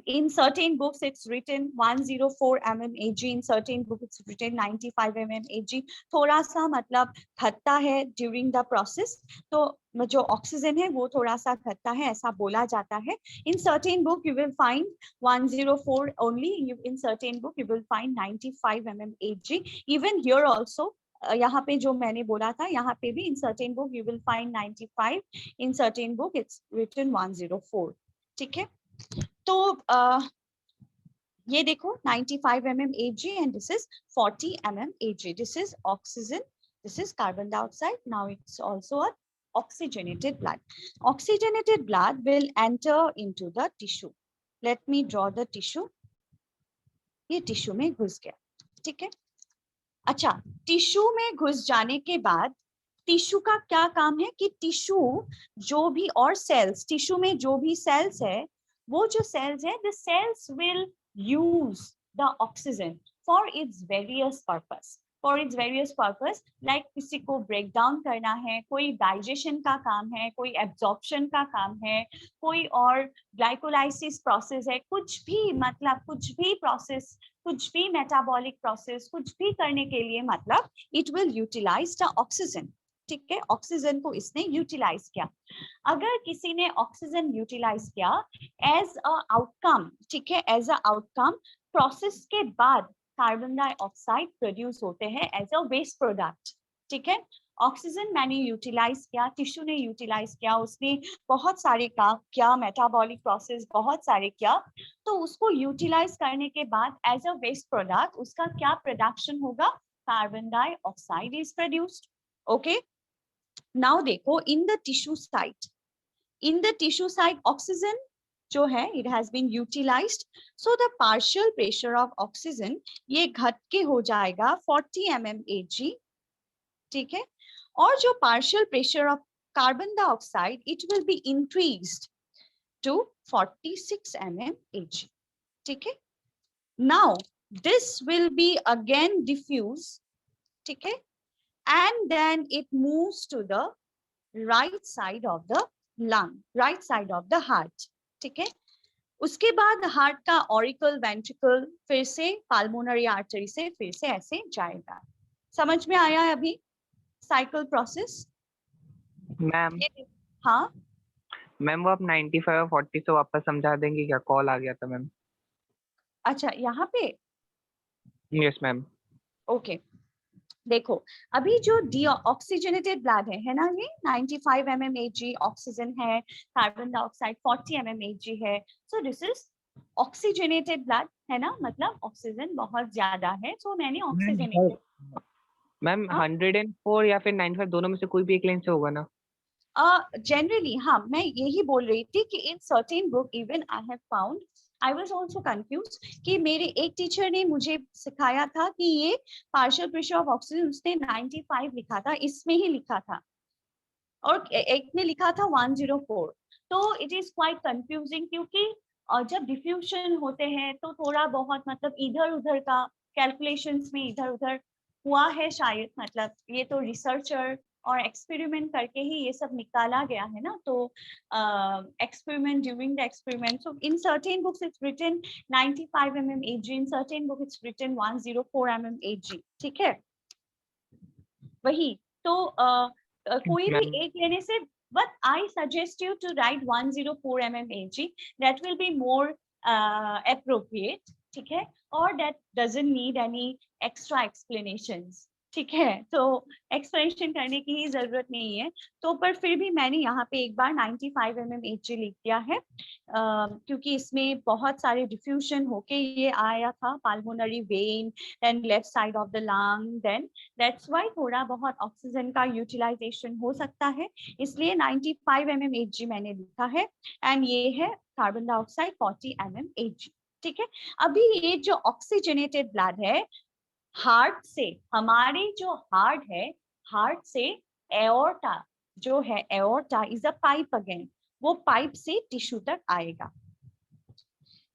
In certain books it's written 104 mmHg, in certain books it's written 95 mmHg. थोड़ा सा मतलब घटता है during the process, तो जो ऑक्सीजन है वो थोड़ा सा घटता है ऐसा बोला जाता है. In certain book you will find 104 only, in certain book you will find 95 mmHg. Even here also यहाँ पे जो मैंने बोला था यहाँ पे भी in certain book you will find 95, in certain book it's written 104. ठीक है, तो ये देखो 95 mmHg and this is 40 mmHg. This is oxygen, this is carbon dioxide. Now it's also an oxygenated blood. Oxygenated blood will enter into the tissue. Let me draw the tissue. ये tissue में घुस गया. ठीक है, अच्छा, tissue में घुस जाने के बाद टिश्यू का क्या काम है कि टिश्यू जो भी और सेल्स, टिश्यू में जो भी सेल्स है वो जो सेल्स है, the cells will use the oxygen for its various purpose. For its various purpose, like किसी को ब्रेक डाउन करना है, कोई डाइजेशन का काम है, कोई एब्जॉर्प्शन का काम है, कोई और ग्लाइकोलाइसिस प्रोसेस है, कुछ भी मतलब कुछ भी प्रोसेस, कुछ भी मेटाबॉलिक प्रोसेस, कुछ भी करने के लिए मतलब it will utilize the oxygen. ठीक है, ऑक्सीजन को इसने यूटिलाइज किया. अगर किसी ने ऑक्सीजन यूटिलाइज किया एज अ आउटकम, ठीक है, एज अ आउटकम प्रोसेस के बाद कार्बन डाइऑक्साइड प्रोड्यूस होते हैं एज अ वेस्ट प्रोडक्ट. ठीक है, ऑक्सीजन मैंने यूटिलाइज किया, टिश्यू ने यूटिलाइज किया, उसने बहुत सारे काम किया, मेटाबॉलिक प्रोसेस बहुत सारे किया, तो उसको यूटिलाइज करने के बाद एज अ वेस्ट प्रोडक्ट उसका क्या प्रोडक्शन होगा, carbon dioxide is produced. Okay, now देखो in the tissue site, in the tissue site oxygen जो है it has been utilised, so the partial pressure of oxygen ये घट के हो जाएगा 40 mmHg. ठीक है, और जो partial pressure of carbon dioxide it will be increased to 46 mmHg. ठीक है, now this will be again diffuse. ठीक है, and then it moves to the right side of the lung, right side of the heart. ठीक है, उसके बाद heart का auricle ventricle फिर से पाल्मोनरी आर्टरी से फिर से ऐसे जाएगा. समझ में आया है अभी साइकिल प्रोसेस? मैम हाँ मैम वो आप 95 और 40 से वापस समझा देंगे क्या? कॉल आ गया था मैम. अच्छा, यहाँ पे यस मैम. ओके, देखो अभी जो डीऑक्सीजनेटेड ब्लड है ना, ये 95 mmHg ऑक्सीजन है, कार्बन डाइऑक्साइड 40 mmHg है, so this is oxygenated blood है ना, मतलब ऑक्सीजन बहुत ज्यादा है, सो मैंने ऑक्सीजनेटेड. मैम 104 या फिर 95 दोनों में से कोई भी एक लाइन से होगा ना? जनरली हाँ, मैं यही बोल रही थी कि इन certain book even I have found, I was also confuse कि मेरे एक टीचर ने मुझे सिखाया था कि ये पार्शियल प्रेशर ऑफ ऑक्सीजन उसने 95 लिखा था, इसमें ही लिखा था, और एक ने लिखा था 104. तो इट इज क्वाइट कंफ्यूजिंग, क्योंकि जब डिफ्यूजन होते हैं तो थोड़ा बहुत मतलब इधर उधर का कैलकुलेशंस में इधर उधर हुआ है शायद, मतलब ये तो रिसर्चर और एक्सपेरिमेंट करके ही ये सब निकाला गया है ना, तो experiment during the experiment, so in certain books it's written 95 mmHg, in certain book it's written 104 mmHg. ठीक है, वही तो कोई भी एक लेने से, but I suggest you to write 104 mmHg, that will be more appropriate. ठीक है, और that doesn't need any extra explanations. ठीक है, तो एक्सप्लेनेशन करने की ही जरूरत नहीं है, तो पर फिर भी मैंने यहाँ पे एक बार 95 mmHg लिख दिया है, क्योंकि इसमें बहुत सारे डिफ्यूजन होके ये आया था, pulmonary vein, then left side of the lung, then that's why थोड़ा बहुत ऑक्सीजन का यूटिलाइजेशन हो सकता है, इसलिए 95 mmHg मैंने लिखा है, एंड ये है कार्बन डाइऑक्साइड 40 mmHg. ठीक है, अभी ये जो ऑक्सीजनेटेड ब्लड है हार्ट से, हमारे जो हार्ट है, हार्ट से एओर्टा जो है, aorta is a pipe again, वो पाइप से टिश्यू तक आएगा.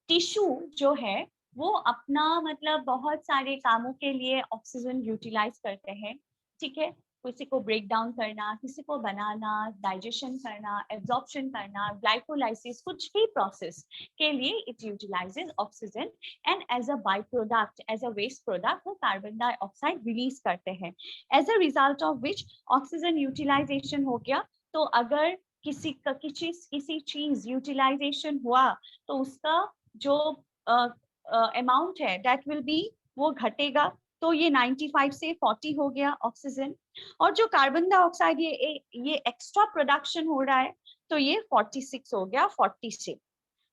टिश्यू जो है वो अपना मतलब बहुत सारे कामों के लिए ऑक्सीजन यूटिलाइज करते हैं. ठीक है, किसी को ब्रेक डाउन करना, किसी को बनाना, डाइजेशन करना, एब्जॉर्प्शन करना, ग्लाइकोलाइसिस, कुछ भी प्रोसेस के लिए it utilises oxygen and as a by product, as a waste product वो कार्बन डाइऑक्साइड रिलीज करते हैं। As a result of which oxygen utilisation हो गया। तो अगर किसी चीज यूटिलाइजेशन हुआ तो उसका जो अमाउंट है दैट विल बी, वो घटेगा। तो ये 95 से 40 हो गया ऑक्सीजन, और जो कार्बन डाइऑक्साइड ये एक्स्ट्रा प्रोडक्शन हो रहा है तो ये 46 हो गया 40 से।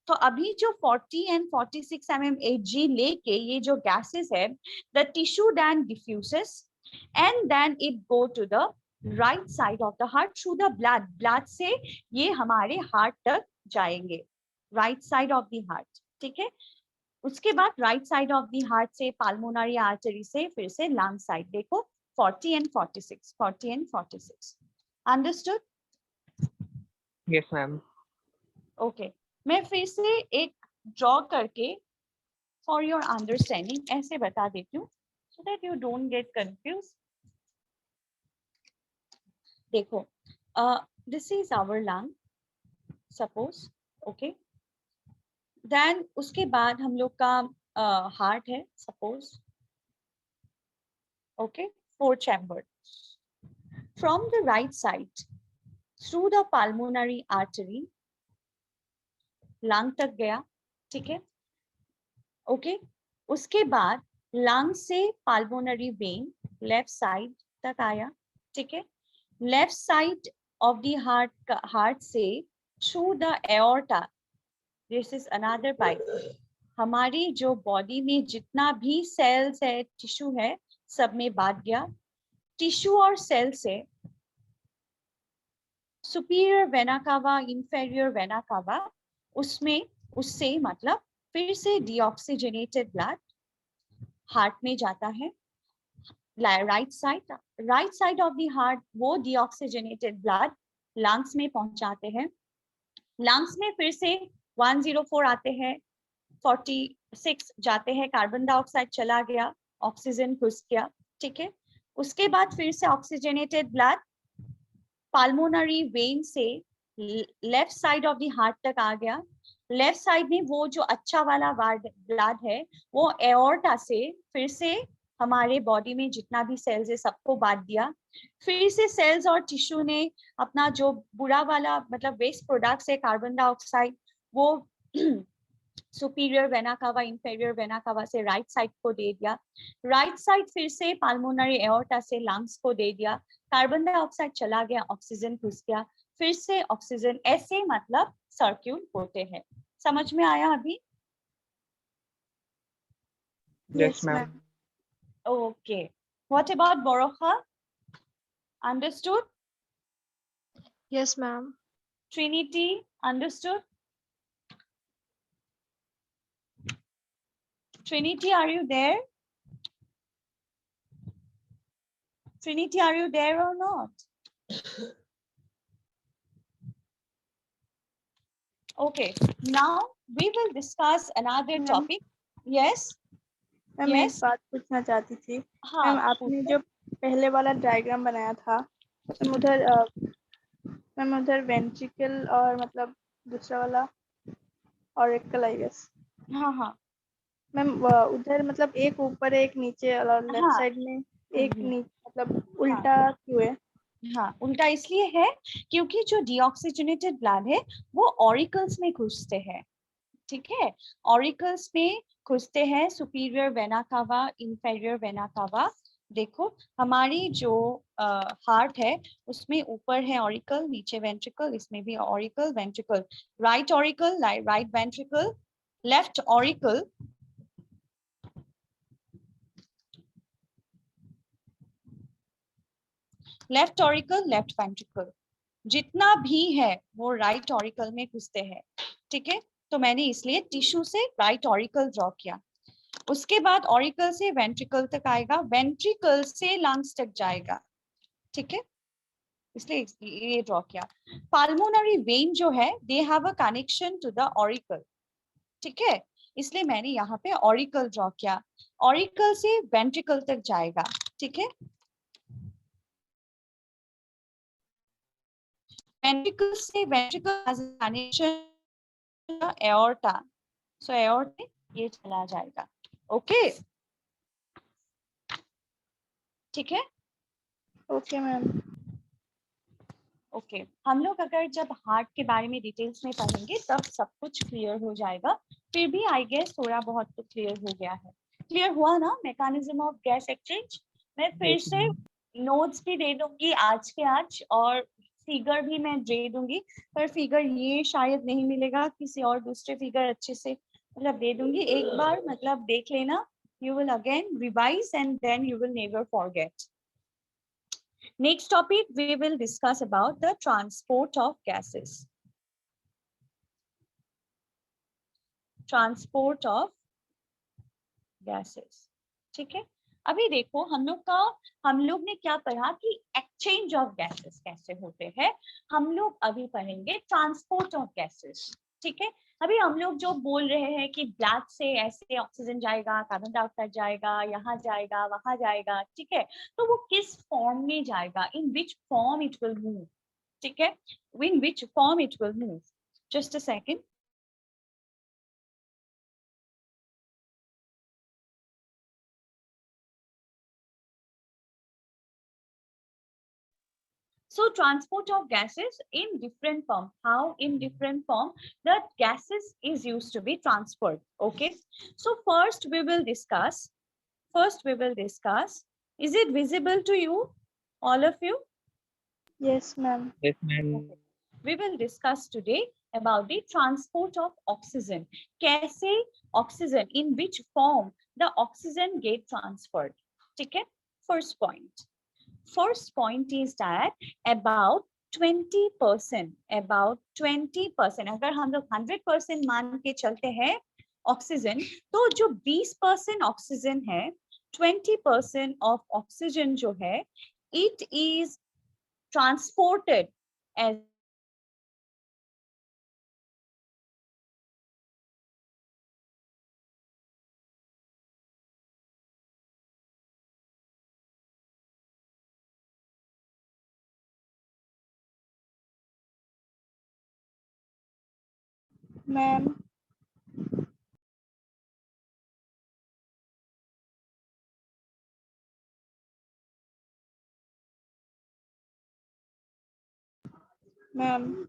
तो अभी जो 40 एंड 46 mmHg लेके ये जो गैसेस है, the tissue then diffuses and then it go to the right side of the heart through the blood. Blood से ये हमारे हार्ट तक जाएंगे, right side of the heart. ठीक है, उसके बाद right side of the heart से पाल्मोनरी आर्टरी से फिर से लंग साइड। देखो 40 and 46, 40 and 46। Understood? Yes ma'am. Okay, मैं फिर से एक ड्रॉ करके फॉर योर अंडरस्टैंडिंग ऐसे बता देती हूँ so that you don't get confuse. देखो, this is our lung suppose, okay. Then उसके बाद हम लोग का हार्ट है suppose, okay, 4 chamber. From the right side through the pulmonary artery lung तक गया, ठीक है, ओके। उसके बाद लंग से पाल्मोनरी वेन लेफ्ट साइड तक आया, ठीक है। Left side of the heart से through the aorta, this is another pipe. हमारी जो बॉडी में जितना भी सेल्स है, टिश्यू है, सब में बांट गया। टिश्यू और सेल से superior vena cava, inferior vena कावा, उसमें उससे मतलब फिर से डीऑक्सीजनेटेड ब्लड हार्ट में जाता है। Right side of the heart वो डीऑक्सीजनेटेड ब्लड लंग्स में पहुंचाते हैं। लंग्स में फिर से 104 आते हैं, 46 जाते हैं, कार्बन डाइऑक्साइड चला गया, ऑक्सीजन घुस गया, ठीक है। उसके बाद फिर से ऑक्सीजनेटेड ब्लड पाल्मोनरी वेन से left side of the heart तक आ गया। लेफ्ट साइड में वो जो अच्छा वाला ब्लड है वो एओर्टा से फिर से हमारे बॉडी में जितना भी सेल्स है सबको बांट दिया। फिर से सेल्स और टिश्यू ने अपना जो बुरा वाला मतलब वेस्ट प्रोडक्ट्स है कार्बन डाइऑक्साइड, वो superior vena cava, inferior vena कावा से राइट साइड को दे दिया। राइट साइड फिर से पाल्मोनरी एओर्टा से लंग्स को दे दिया। कार्बन डाइऑक्साइड चला गया, ऑक्सीजन घुस गया, फिर से ऑक्सीजन, ऐसे मतलब सर्क्यूल होते हैं। समझ में आया अभी? Yes ma'am. Okay, what about बोरोखा? Understood? Yes, ma'am. Trinity, understood? Trinity, are you there? Trinity, are you there or not? Okay, now we will discuss another Ma'am. topic. Yes? Ma'am एक Yes? बात पूछना चाहती थी। हाँ, ma'am आपने जो पहले वाला डायग्राम बनाया था मैम उधर वेंट्रिकल और मतलब दूसरा वाला ऑरिकल आई गेस। हाँ हाँ मैम उधर मतलब एक ऊपर एक नीचे और लेफ्ट हाँ साइड में एक हम्म, मतलब उल्टा क्यों है? हाँ, उल्टा इसलिए है क्योंकि जो डीऑक्सीजनेटेड ब्लड है वो ऑरिकल्स में घुसते हैं, ठीक है। ऑरिकल्स में घुसते हैं, superior vena cava, inferior vena कावा। देखो हमारी जो हार्ट है उसमें ऊपर है ऑरिकल, नीचे वेंट्रिकल, इसमें भी auricle ventricle, right auricle right ventricle, left auricle left auricle, left ventricle, जितना भी है वो राइट ऑरिकल में घुसते हैं, ठीक है। तो मैंने इसलिए टिश्यू से राइट ऑरिकल ड्रॉ किया। उसके बाद ऑरिकल से वेंट्रिकल तक आएगा, वेंट्रिकल से लंग्स तक जाएगा, ठीक है, इसलिए ये ड्रॉ किया। पाल्मोनरी वेन जो है they have a connection to the auricle, ठीक है, इसलिए मैंने यहाँ पे ऑरिकल ड्रॉ किया। ऑरिकल से वेंट्रिकल तक जाएगा, ठीक है। वेंट्रिकल से ventricle has a connection to aorta, so aorta ये चला जाएगा. ओके ठीक है. Okay ma'am. ओके हम लोग अगर जब हार्ट के बारे में डिटेल्स में पढ़ेंगे तब सब कुछ क्लियर हो जाएगा. फिर भी आई गेस थोड़ा बहुत तो क्लियर हो गया है. क्लियर हुआ ना मैकेनिज्म ऑफ गैस एक्सचेंज. मैं फिर से नोट्स भी दे दूंगी आज के आज और फिगर भी मैं दे दूंगी, पर फिगर ये शायद नहीं मिलेगा, किसी और दूसरे फिगर अच्छे से मतलब दे दूंगी. एक बार मतलब देख लेना. You will again revise and then you will never forget. Next topic, we will discuss about the transport of gases. Transport of gases. ठीक है. अभी देखो हम लोग ने क्या पढ़ा कि एक्सचेंज ऑफ गैसेस कैसे होते हैं. हम लोग अभी पढ़ेंगे ट्रांसपोर्ट ऑफ गैसेस. ठीक है. अभी हम लोग जो बोल रहे हैं कि ब्लड से ऐसे ऑक्सीजन जाएगा, कार्बन डाइऑक्साइड जाएगा, यहाँ जाएगा, वहां जाएगा. ठीक है. तो वो किस फॉर्म में जाएगा, in which form it will move. ठीक है. In which form it will move. Just a second. So transport of gases in different form. How in different form the gases is used to be transferred. Okay. So first we will discuss. Is it visible to you, all of you? Yes ma'am. Yes, ma'am. Okay. We will discuss today about the transport of oxygen. कैसे oxygen, in which form the oxygen get transferred. ठीक है. First point. First point is that about 20%, अगर हम लोग 100% मान के चलते हैं ऑक्सीजन, तो जो 20% ऑक्सीजन है, 20% ऑफ ऑक्सीजन जो है, it is transported as ma'am. Ma'am.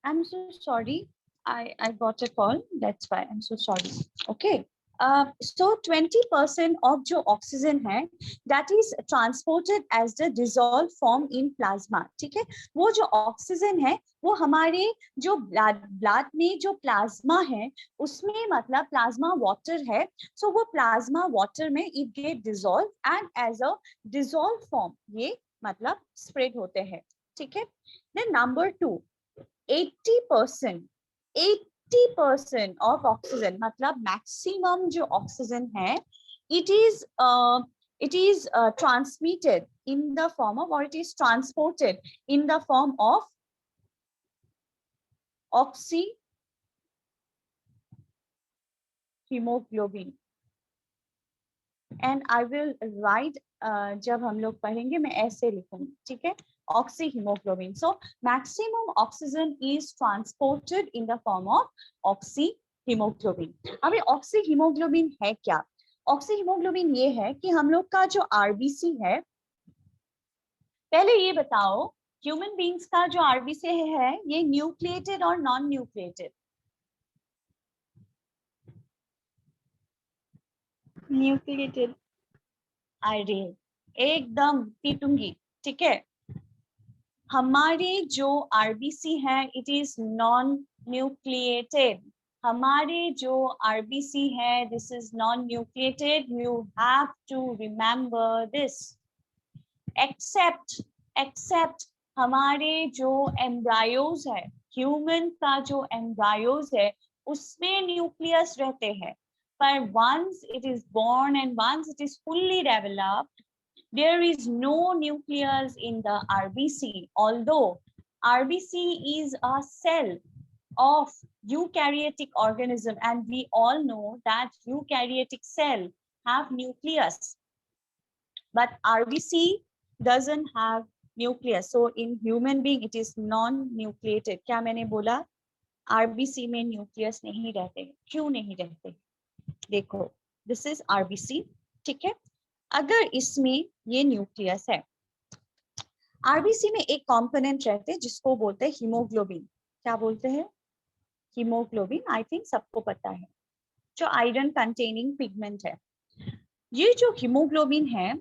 I'm so sorry. I got a call. That's why I'm so sorry. Okay. So 20% of जो oxygen है, that is transported as the dissolved form in plasma. ठीक है. वो जो oxygen है, वो हमारे जो blood में जो plasma है, उसमें मतलब plasma water है. So वो plasma water में it get dissolved and as a dissolved form ये मतलब spread होते हैं. ठीक है. Then number 2. 80% of oxygen मतलब maximum जो oxygen है, it is transmitted in the form of, or it is transported in the form of oxyhemoglobin. And I will write जब हम लोग पढ़ेंगे मैं ऐसे लिखूंगी. ठीक है. Oxyhemoglobin. So maximum oxygen is transported in the form of oxyhemoglobin. अभी oxyhemoglobin है क्या? Oxyhemoglobin ये है कि हम लोग का जो RBC है, पहले ये बताओ ह्यूमन बींग्स का जो RBC है, ये न्यूक्लिएटेड और नॉन न्यूक्लिएटेड? न्यूक्लिएटेड. अरे एकदम पीटूंगी. ठीक है. हमारे जो RBC है, इट इज नॉन न्यूक्लिएटेड. हमारे जो आरबीसी है, this is non nucleated, you have to remember this. Except हमारे जो एम्ब्रायोज है, ह्यूमन का जो एम्ब्रायोज है उसमें न्यूक्लियस रहते हैं, पर once it is born and once it is fully developed, there is no nucleus in the RBC, although RBC is a cell of eukaryotic organism and we all know that eukaryotic cell have nucleus, but RBC doesn't have nucleus. So in human being it is non-nucleated. क्या मैंने बोला? RBC में nucleus नहीं रहते। क्यों नहीं रहते? देखो, दिस इज RBC, ठीक है। अगर इसमें ये न्यूक्लियस है, RBC में एक कंपोनेंट रहते हैं जिसको बोलते हैं हीमोग्लोबिन। क्या बोलते हैं? हीमोग्लोबिन। आई थिंक सबको पता है, जो आयरन कंटेनिंग पिगमेंट है। ये जो हीमोग्लोबिन है,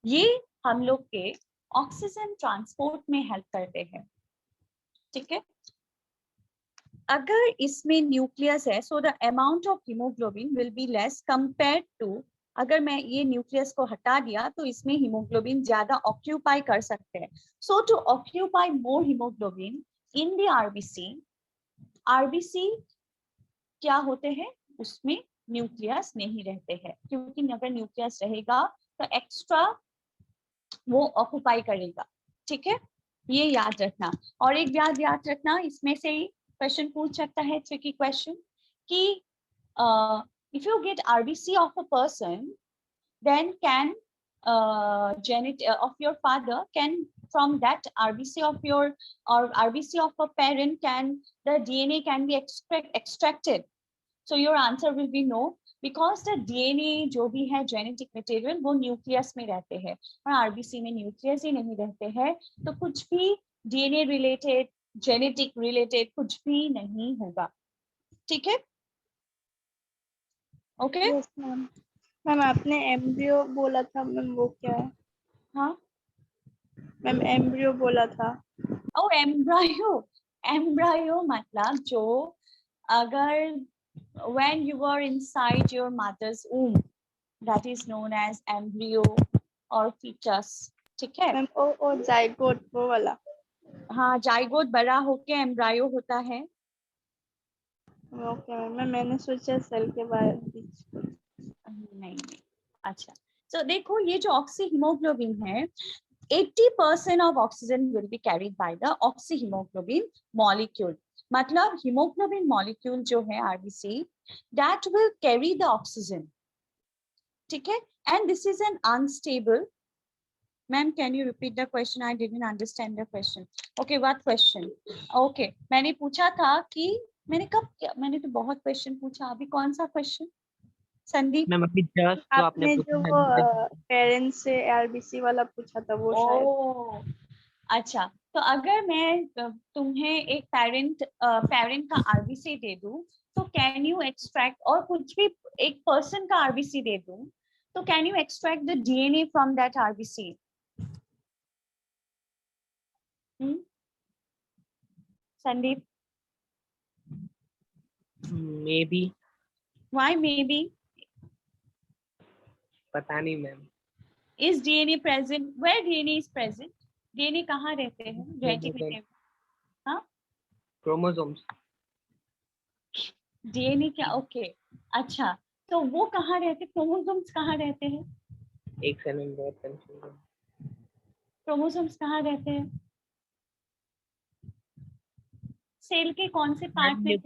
ये हम लोग के ऑक्सीजन ट्रांसपोर्ट में हेल्प करते हैं, ठीक है। अगर इसमें न्यूक्लियस है, so the amount of haemoglobin will be less compared to, अगर मैं ये न्यूक्लियस को हटा दिया तो इसमें हीमोग्लोबिन ज्यादा ऑक्यूपाई कर सकते हैं। So to occupy more haemoglobin in the RBC क्या होते हैं, उसमें न्यूक्लियस नहीं रहते हैं, क्योंकि अगर न्यूक्लियस रहेगा तो एक्स्ट्रा वो ऑक्यूपाई करेगा, ठीक है। ये याद रखना। और एक याद रखना, इसमें से ही क्वेश्चन पूछ सकता है, ट्रिकी क्वेश्चन, कि if you get RBC of a person, then can of your father, can from that RBC of your or RBC of a parent, can the DNA can be extracted? So your answer will be no, because the DNA जो भी है genetic material वो nucleus में रहते हैं और RBC में nucleus ही नहीं रहते हैं, तो कुछ भी DNA रिलेटेड, जेनेटिक रिलेटेड कुछ भी नहीं होगा, ठीक है। ओके मैम आपने एम्ब्रियो बोला था मैम, वो क्या है? हाँ मैम एम्ब्रियो बोला था। ओ एम्ब्रायो मतलब जो अगर when you were inside your mother's womb, that is known as embryo or fetus, ठीक है। मैम ओ जाइगोट वो वाला। हाँ, जाइगोट बड़ा होके एम्ब्रायो होता है। ओके मैम, मैंने सोचा सेल के बारे में। नहीं, अच्छा। तो देखो, ये जो ऑक्सी हीमोग्लोबिन है, 80% of oxygen will be carried by the oxyhemoglobin molecule. मतलब hemoglobin molecule जो है RBC, that will carry the oxygen, ठीक है। And this is an unstable. Ma'am, can you repeat the question? I didn't understand the question. Okay, what question? Okay, मैंने पूछा था कि मैंने तो बहुत क्वेश्चन पूछा, अभी कौन सा क्वेश्चन संदीप? मैम अभी जस्ट तो आपने जो वो पेरेंट्स से आरबीसी वाला पूछा था वो शायद। अच्छा, तो अगर मैं तुम्हें एक पेरेंट का आरबीसी दे दूं, तो कैन यू एक्सट्रैक्ट, और कुछ भी एक पर्सन का आरबीसी दे दूं, तो can you extract the DNA from that RBC? Sandeep? Maybe. Why maybe? पता नहीं ma'am. Is DNA present? Where DNA is present? DNA कहाँ रहते हैं जेनेटिक मटेरियल? हाँ, क्रोमोसोम्स। डीएनए क्या? ओके, अच्छा, तो वो कहाँ रहते, क्रोमोसोम्स कहाँ रहते हैं? एक सेल में बहुत कंफ्यूजन। क्रोमोसोम्स कहाँ रहते हैं? सेल के कौन से पार्ट में?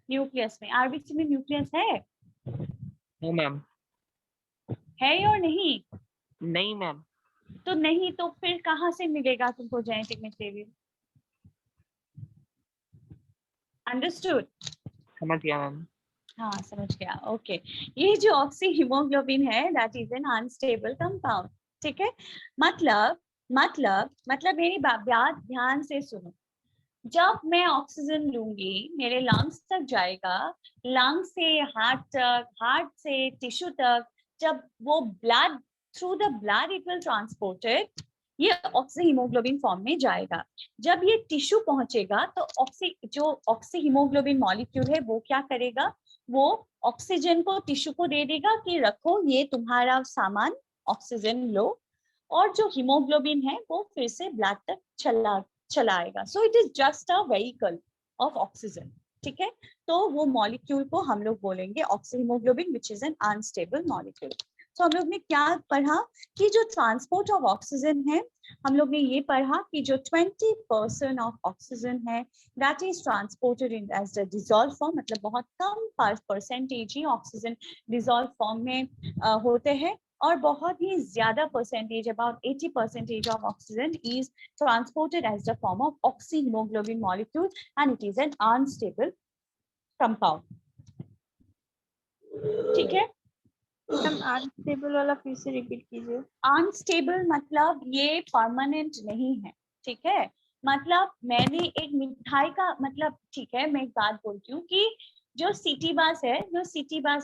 न्यूक्लियस में। आरबीसी में न्यूक्लियस है? No ma'am. है और नहीं? नहीं मैम। तो नहीं तो फिर कहाँ से मिलेगा तुमको जेनेटिक मटेरियल? अंडरस्टूड? समझ गया मैम। हाँ, समझ गया। ओके, ये जो ऑक्सी हीमोग्लोबिन है, that is an unstable compound, ठीक है। मतलब मेरी बात ध्यान से सुनो। जब मैं ऑक्सीजन लूंगी, मेरे लंग्स तक जाएगा, लंग्स से हार्ट तक, हार्ट से टिश्यू तक, जब वो blood, through the blood it will transported, ये ऑक्सी हीमोग्लोबिन फॉर्म में जाएगा। जब ये टिश्यू पहुंचेगा तो ऑक्सी हीमोग्लोबिन मॉलिक्यूल है वो क्या करेगा, वो ऑक्सीजन को टिश्यू को दे देगा कि रखो ये तुम्हारा सामान, ऑक्सीजन लो, और जो हीमोग्लोबिन है वो फिर से ब्लड तक चलाएगा। So it is just a vehicle of oxygen, ठीक है। तो वो मॉलिक्यूल को हम लोग बोलेंगे oxy haemoglobin which is an unstable molecule. तो हम लोग ने क्या पढ़ा कि जो ट्रांसपोर्ट ऑफ ऑक्सीजन है, हम लोग ने ये पढ़ा कि जो 20% ऑफ ऑक्सीजन है that is transported in as the dissolve form, मतलब बहुत कम परसेंटेज ही ऑक्सीजन डिसॉल्व फॉर्म में होते हैं, और बहुत ही ज्यादा percentage, about 80% of oxygen is transported as the form of oxy haemoglobin molecule and it is an unstable compound, ठीक है। मैम अनस्टेबल वाला फिर से रिपीट कीजिए। अनस्टेबल मतलब ये परमानेंट नहीं है, ठीक है। मतलब मैंने एक मिठाई का मतलब, ठीक है, मैं एक बात बोलती हूँ कि जो सिटी बस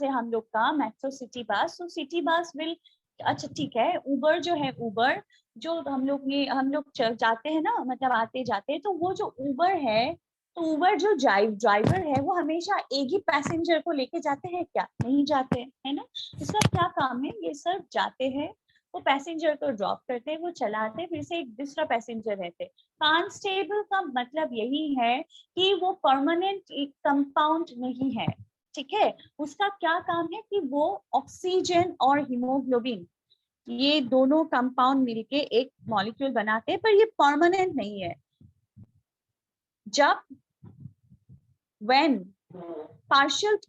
है हम लोग का मेट्रो सिटी बस, तो सिटी बस विल, अच्छा ठीक है, उबर जो है, उबर जो हम लोग जाते हैं ना, मतलब आते जाते हैं, तो वो जो उबर है, तो उबर जो ड्राइवर है वो हमेशा एक ही पैसेंजर को लेके जाते हैं क्या? नहीं जाते, है ना। इसका क्या काम है, ये सब जाते हैं, वो पैसेंजर को ड्रॉप करते हैं, वो चलाते हैं, फिर से एक दूसरा पैसेंजर रहते हैं। अनस्टेबल का मतलब यही है कि वो परमानेंट कंपाउंड नहीं है, ठीक है। उसका क्या काम है कि वो ऑक्सीजन और हीमोग्लोबिन ये दोनों कंपाउंड मिलके एक मॉलिक्यूल बनाते हैं, पर ये परमानेंट नहीं है। जब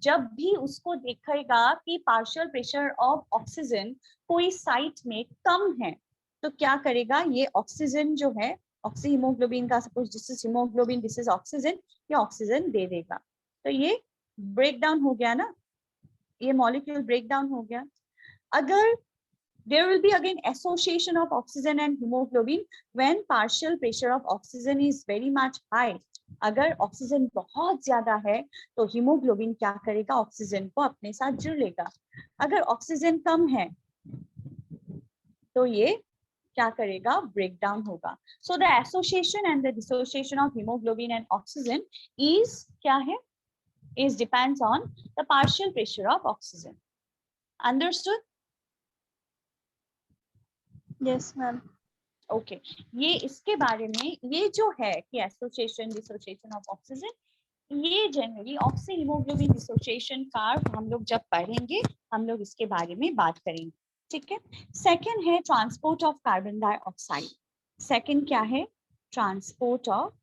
जब भी उसको देखेगा कि पार्शियल प्रेशर ऑफ ऑक्सीजन कोई साइट में कम है, तो क्या करेगा, ये ऑक्सीजन जो है, ऑक्सी हीमोग्लोबिन का, suppose this is haemoglobin, this is oxygen, ये ऑक्सीजन दे देगा, तो ये ब्रेक डाउन हो गया ना, ये मॉलिक्यूल ब्रेक डाउन हो गया। अगर there will be again association of oxygen and hemoglobin when partial pressure of oxygen is very much high. अगर ऑक्सीजन बहुत ज्यादा है तो हीमोग्लोबिन क्या करेगा, ऑक्सीजन को अपने साथ जुड़ लेगा। अगर ऑक्सीजन कम है तो ये क्या करेगा, ब्रेक डाउन होगा। So the association and the dissociation of haemoglobin and oxygen is क्या है, is depends on the partial pressure of oxygen. Understood? Yes ma'am. Okay ये इसके बारे में, ये जो है कि एसोसिएशन डिसोसिएशन ऑफ ऑक्सीजन, ये जनरली ऑक्सी हीमोग्लोबिन डिसोसिएशन का हम लोग जब पढ़ेंगे हम लोग इसके बारे में बात करेंगे, ठीक है। सेकंड है transport of carbon dioxide. Second क्या है, ट्रांसपोर्ट ऑफ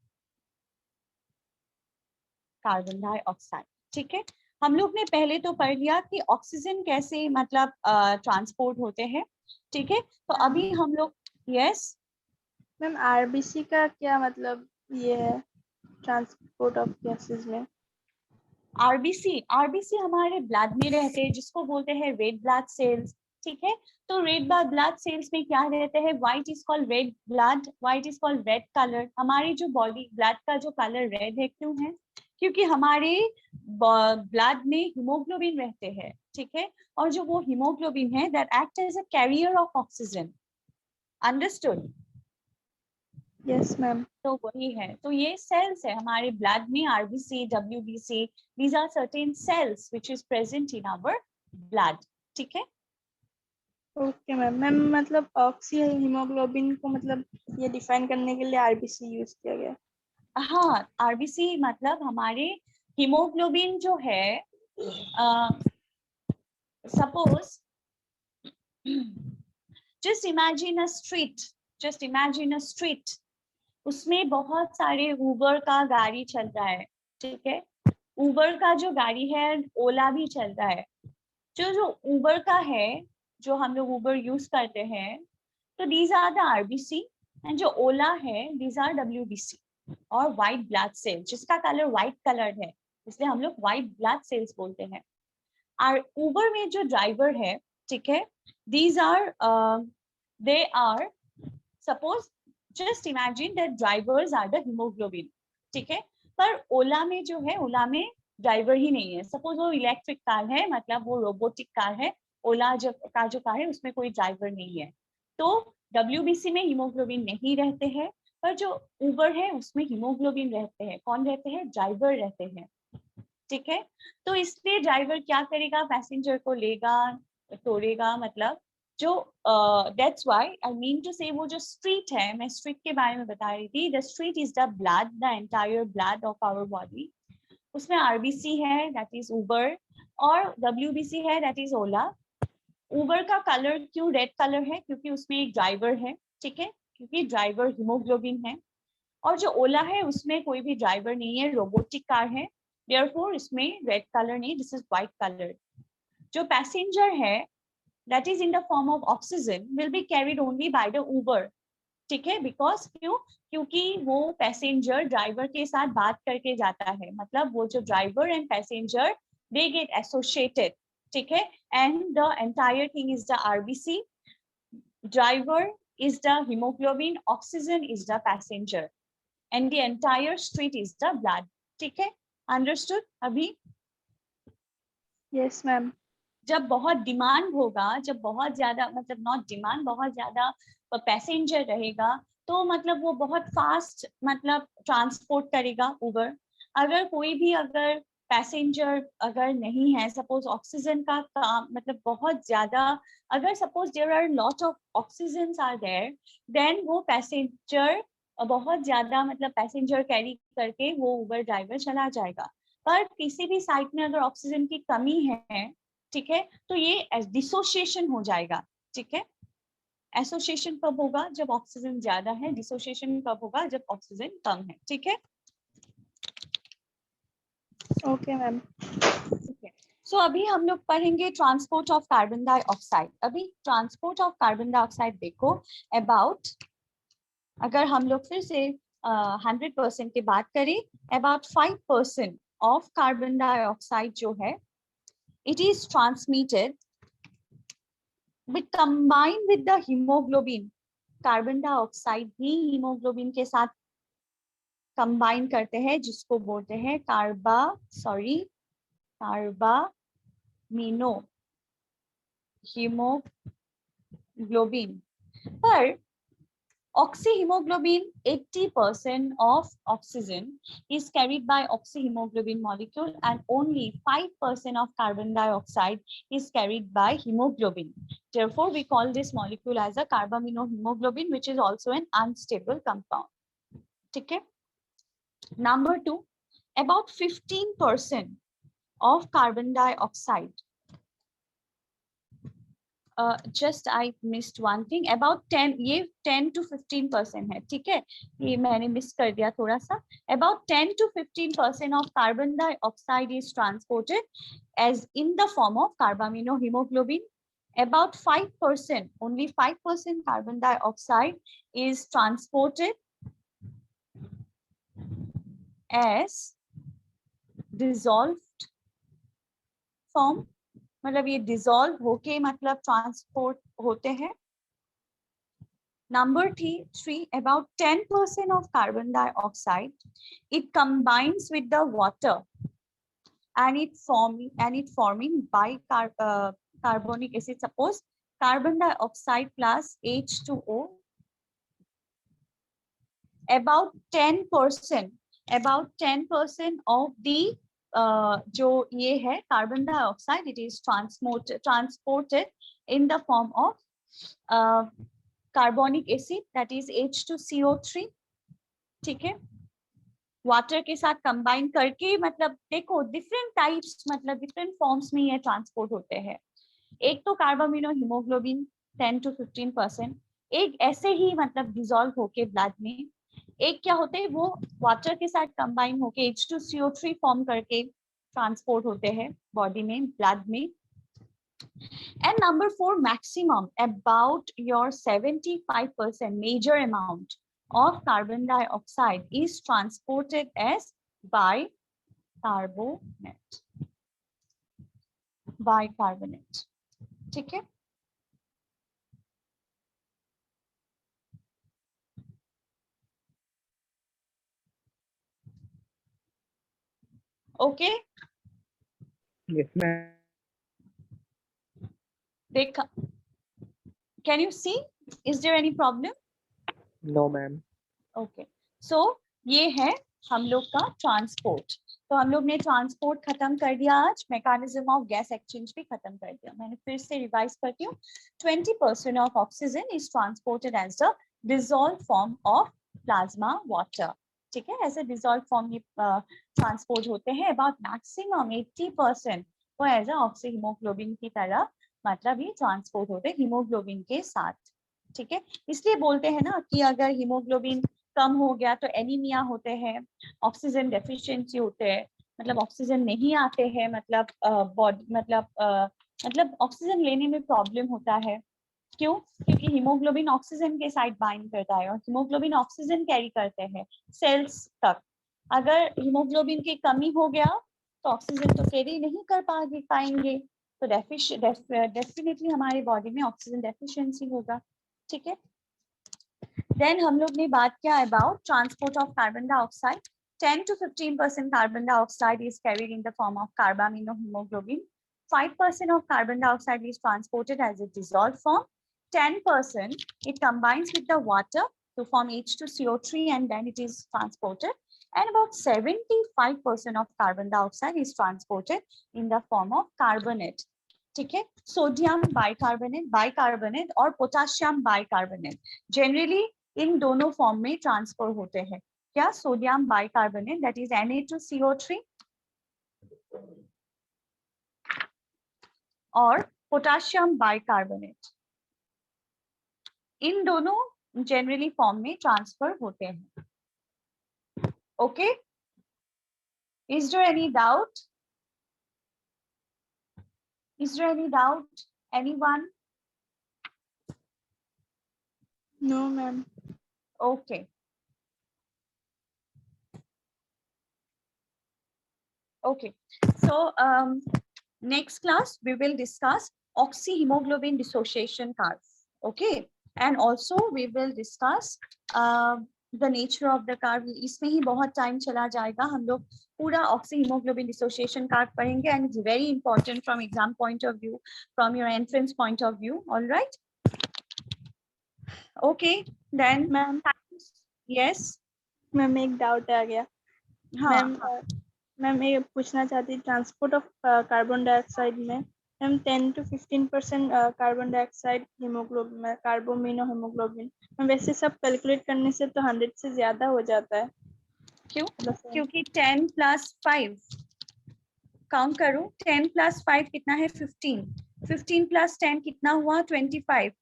कार्बन डाइऑक्साइड, ठीक है। हम लोग ने पहले तो पढ़ लिया कि ऑक्सीजन कैसे मतलब ट्रांसपोर्ट होते हैं, ठीक है। तो अभी हम लोग, यस मैम आरबीसी का क्या मतलब ये है ट्रांसपोर्ट ऑफ गैसेस में? आरबीसी हमारे ब्लड में रहते हैं, जिसको बोलते हैं रेड ब्लड सेल्स, ठीक है। तो रेड ब्लड सेल्स में क्या रहते हैं, white is called red blood, white is called red colour. हमारी जो बॉडी ब्लड का जो कलर रेड है, क्यों है, क्योंकि हमारे ब्लड में हीमोग्लोबिन रहते हैं, ठीक है। और जो वो हीमोग्लोबिन है that act as a carrier of oxygen. Understood? Yes ma'am. तो वही है, तो ये सेल्स है हमारे ब्लड में, RBC, WBC, these are certain cells which is present in our blood, ठीक है। Okay ma'am. मैम मतलब ऑक्सी हीमोग्लोबिन को मतलब ये डिफाइन करने के लिए आरबीसी यूज किया गया? हाँ, आरबीसी मतलब हमारे हीमोग्लोबिन जो है, suppose just imagine a street, उसमें बहुत सारे उबर का गाड़ी चल रहा है, ठीक है। उबर का जो गाड़ी है, ओला भी चल रहा है। जो उबर का है, जो हम लोग उबर यूज करते हैं, तो these are the RBC, and जो ओला है these are WBC और व्हाइट ब्लड सेल, जिसका कलर व्हाइट कलर है, इसलिए हम लोग व्हाइट ब्लड सेल्स बोलते हैं। और उबर में जो ड्राइवर है, ठीक है, these are they are, suppose just imagine that drivers are the hemoglobin, ठीक है। पर ओला में जो है, ओला में ड्राइवर ही नहीं है, सपोज वो इलेक्ट्रिक कार है, मतलब वो रोबोटिक कार है। ओला जो कार है उसमें कोई ड्राइवर नहीं है, तो WBC में हीमोग्लोबिन नहीं रहते हैं, पर जो ऊबर है उसमें हीमोग्लोबिन रहते हैं। कौन रहते हैं? ड्राइवर रहते हैं। ठीक है, तो इसलिए ड्राइवर क्या करेगा? पैसेंजर को लेगा, तोड़ेगा, मतलब जो that's why I mean to say वो जो स्ट्रीट है, मैं स्ट्रीट के बारे में बता रही थी। The street is the blood, the entire blood of our body. उसमें RBC है, दैट इज ऊबर, और WBC है, दैट इज ओला। ऊबर का कलर क्यों रेड कलर है? क्योंकि उसमें एक ड्राइवर है। ठीक है, क्योंकि ड्राइवर हीमोग्लोबिन है। और जो ओला है उसमें कोई भी ड्राइवर नहीं है, रोबोटिक कार है, देयरफॉर इसमें रेड कलर नहीं, दिस इज व्हाइट कलर। जो पैसेंजर है that is in the form of oxygen will be carried only by the Uber. ठीक है, बिकॉज क्यों? क्योंकि वो पैसेंजर ड्राइवर के साथ बात करके जाता है, मतलब वो जो driver and passenger they get associated. ठीक है, and the entire thing is the RBC, driver is the hemoglobin, oxygen is the passenger, and the entire street is the blood. ठीक है, understood अभी? Yes ma'am. जब बहुत demand होगा, जब बहुत ज्यादा, मतलब नॉट डिमांड, बहुत ज्यादा पैसेंजर रहेगा, तो मतलब वो बहुत फास्ट मतलब ट्रांसपोर्ट करेगा ऊबर। अगर कोई भी अगर पैसेंजर अगर नहीं है, सपोज ऑक्सीजन का काम मतलब बहुत ज्यादा, अगर suppose there are lot of oxygen are there, then वो पैसेंजर बहुत ज्यादा मतलब पैसेंजर कैरी करके वो ऊबर ड्राइवर चला जाएगा। पर किसी भी साइट में अगर ऑक्सीजन की कमी है, ठीक है, तो ये डिसोसिएशन हो जाएगा। ठीक है, एसोसिएशन कब होगा? जब ऑक्सीजन ज्यादा है, डिसोसिएशन कब होगा? जब ऑक्सीजन कम है। ठीक है, ओके मैम। सो अभी हम लोग पढ़ेंगे ट्रांसपोर्ट ऑफ कार्बन डाइऑक्साइड। अभी ट्रांसपोर्ट ऑफ कार्बन डाइऑक्साइड देखो, अबाउट, अगर हम लोग फिर से 100% की बात करें, अबाउट 5% ऑफ कार्बन डाइऑक्साइड जो है, it is transmitted but combined with the hemoglobin. Carbon dioxide he haemoglobin के साथ कंबाइन करते हैं, जिसको बोलते हैं कार्बामिनो हीमोग्लोबिन। पर oxyhemoglobin, 80% of oxygen is carried by oxyhemoglobin molecule, and only 5% of carbon dioxide is carried by hemoglobin. Therefore, we call this molecule as a carbaminohemoglobin, which is also an unstable compound. Okay. Number 2, about 15% of carbon dioxide. Just I missed one thing, about 10, ये 10 to 15% है। ठीक है, ये मैंने miss कर दिया थोड़ा सा। About 10 to 15% of carbon dioxide is transported as in the form of carbaminohemoglobin. About 5%, only 5% carbon dioxide is transported as dissolved form, मतलब ये डिसॉल्व होके मतलब ट्रांसपोर्ट होते हैं। Number 3, about 10% of carbon dioxide, it combines with the water and it forming carbonic acid. Suppose carbon dioxide plus H2O, about 10% of the जो ये है carbon dioxide, it is transported in the form of carbonic acid, that is H2CO3। ठीक है, water के साथ combine करके, मतलब देखो डिफरेंट टाइप्स, मतलब डिफरेंट फॉर्म्स में ये ट्रांसपोर्ट होते हैं। एक तो कार्बामिनोहीमोग्लोबिन 10 to 15%, एक ऐसे ही मतलब डिसॉल्व होके ब्लड में, एक क्या होते हैं वो वाटर के साथ कंबाइन होके H2CO3 फॉर्म करके ट्रांसपोर्ट होते हैं बॉडी में, ब्लड में। And number 4, maximum about your 75% major amount of carbon dioxide is transported as bicarbonate. ठीक है, ओके। yes ma'am. देखा, can you see Is there any problem? No, ma'am. Okay so ये है हम लोग का ट्रांसपोर्ट। तो हम लोग ने ट्रांसपोर्ट खत्म कर दिया आज, मैकेनिज्म ऑफ गैस एक्सचेंज भी खत्म कर दिया। मैंने फिर से रिवाइज करती हूँ। 20% of oxygen is transported as the dissolve form of plasma water. ठीक है, ऐसे डिसॉल्व फॉर्म में ट्रांसपोर्ट होते हैं। अबाउट मैक्सिमम 80% वो एज अ ऑक्सी हीमोग्लोबिन की तरह मतलब ये ट्रांसपोर्ट होते हैं हीमोग्लोबिन के साथ। ठीक है, इसलिए बोलते हैं ना कि अगर हीमोग्लोबिन कम हो गया तो एनीमिया होते हैं, ऑक्सीजन डेफिशिएंसी होते हैं, मतलब ऑक्सीजन नहीं आते हैं, मतलब बॉडी मतलब ऑक्सीजन लेने में प्रॉब्लम होता है। क्यों? क्योंकि हीमोग्लोबिन ऑक्सीजन के साइड बाइंड करता है और हीमोग्लोबिन ऑक्सीजन कैरी करते हैं सेल्स तक। अगर हीमोग्लोबिन की कमी हो गया तो ऑक्सीजन तो कैरी नहीं कर पाएंगे, तो डेफिनेटली हमारे बॉडी में ऑक्सीजन डेफिशिएंसी होगा। ठीक है, देन हम लोग ने बात किया about transport of carbon dioxide. 10 to 15% carbon dioxide is carried in the form of carbaminohemoglobin. 5% of carbon dioxide is transported as a dissolved form. 10% it combines with the water to form H2CO3 and then it is transported. And about 75% of carbon dioxide is transported in the form of carbonate. ठीक है, sodium bicarbonate और potassium bicarbonate generally in दोनों form में transfer होते हैं। क्या? Sodium bicarbonate that is Na2CO3 और potassium bicarbonate, इन दोनों जनरली फॉर्म में ट्रांसफर होते हैं। Okay, is there any doubt? Is there any doubt? Anyone? No, ma'am. Okay. Okay. So next class we will discuss oxyhemoglobin dissociation curve. Okay. And also we will discuss the nature of the curve. इसमें ही बहुत time चला जाएगा। हम लोग पूरा oxyhemoglobin dissociation curve पढ़ेंगे and it's very important from exam point of view, from your entrance point of view. All right. Okay. Then ma'am yes. Ma'am एक doubt आ गया। हाँ मैम ये पूछना चाहती ट्रांसपोर्ट ऑफ कार्बन डाइऑक्साइड में ma'am 10 to 15% carbon dioxide haemoglobin carbamino haemoglobin ma'am वैसे सब कैलकुलेट करने से तो 100 से ज्यादा हो जाता है। क्यों? क्योंकि 10 + 5 काउंट करो। 10 + 5 कितना है? 15। 15 + 10 कितना हुआ? 25।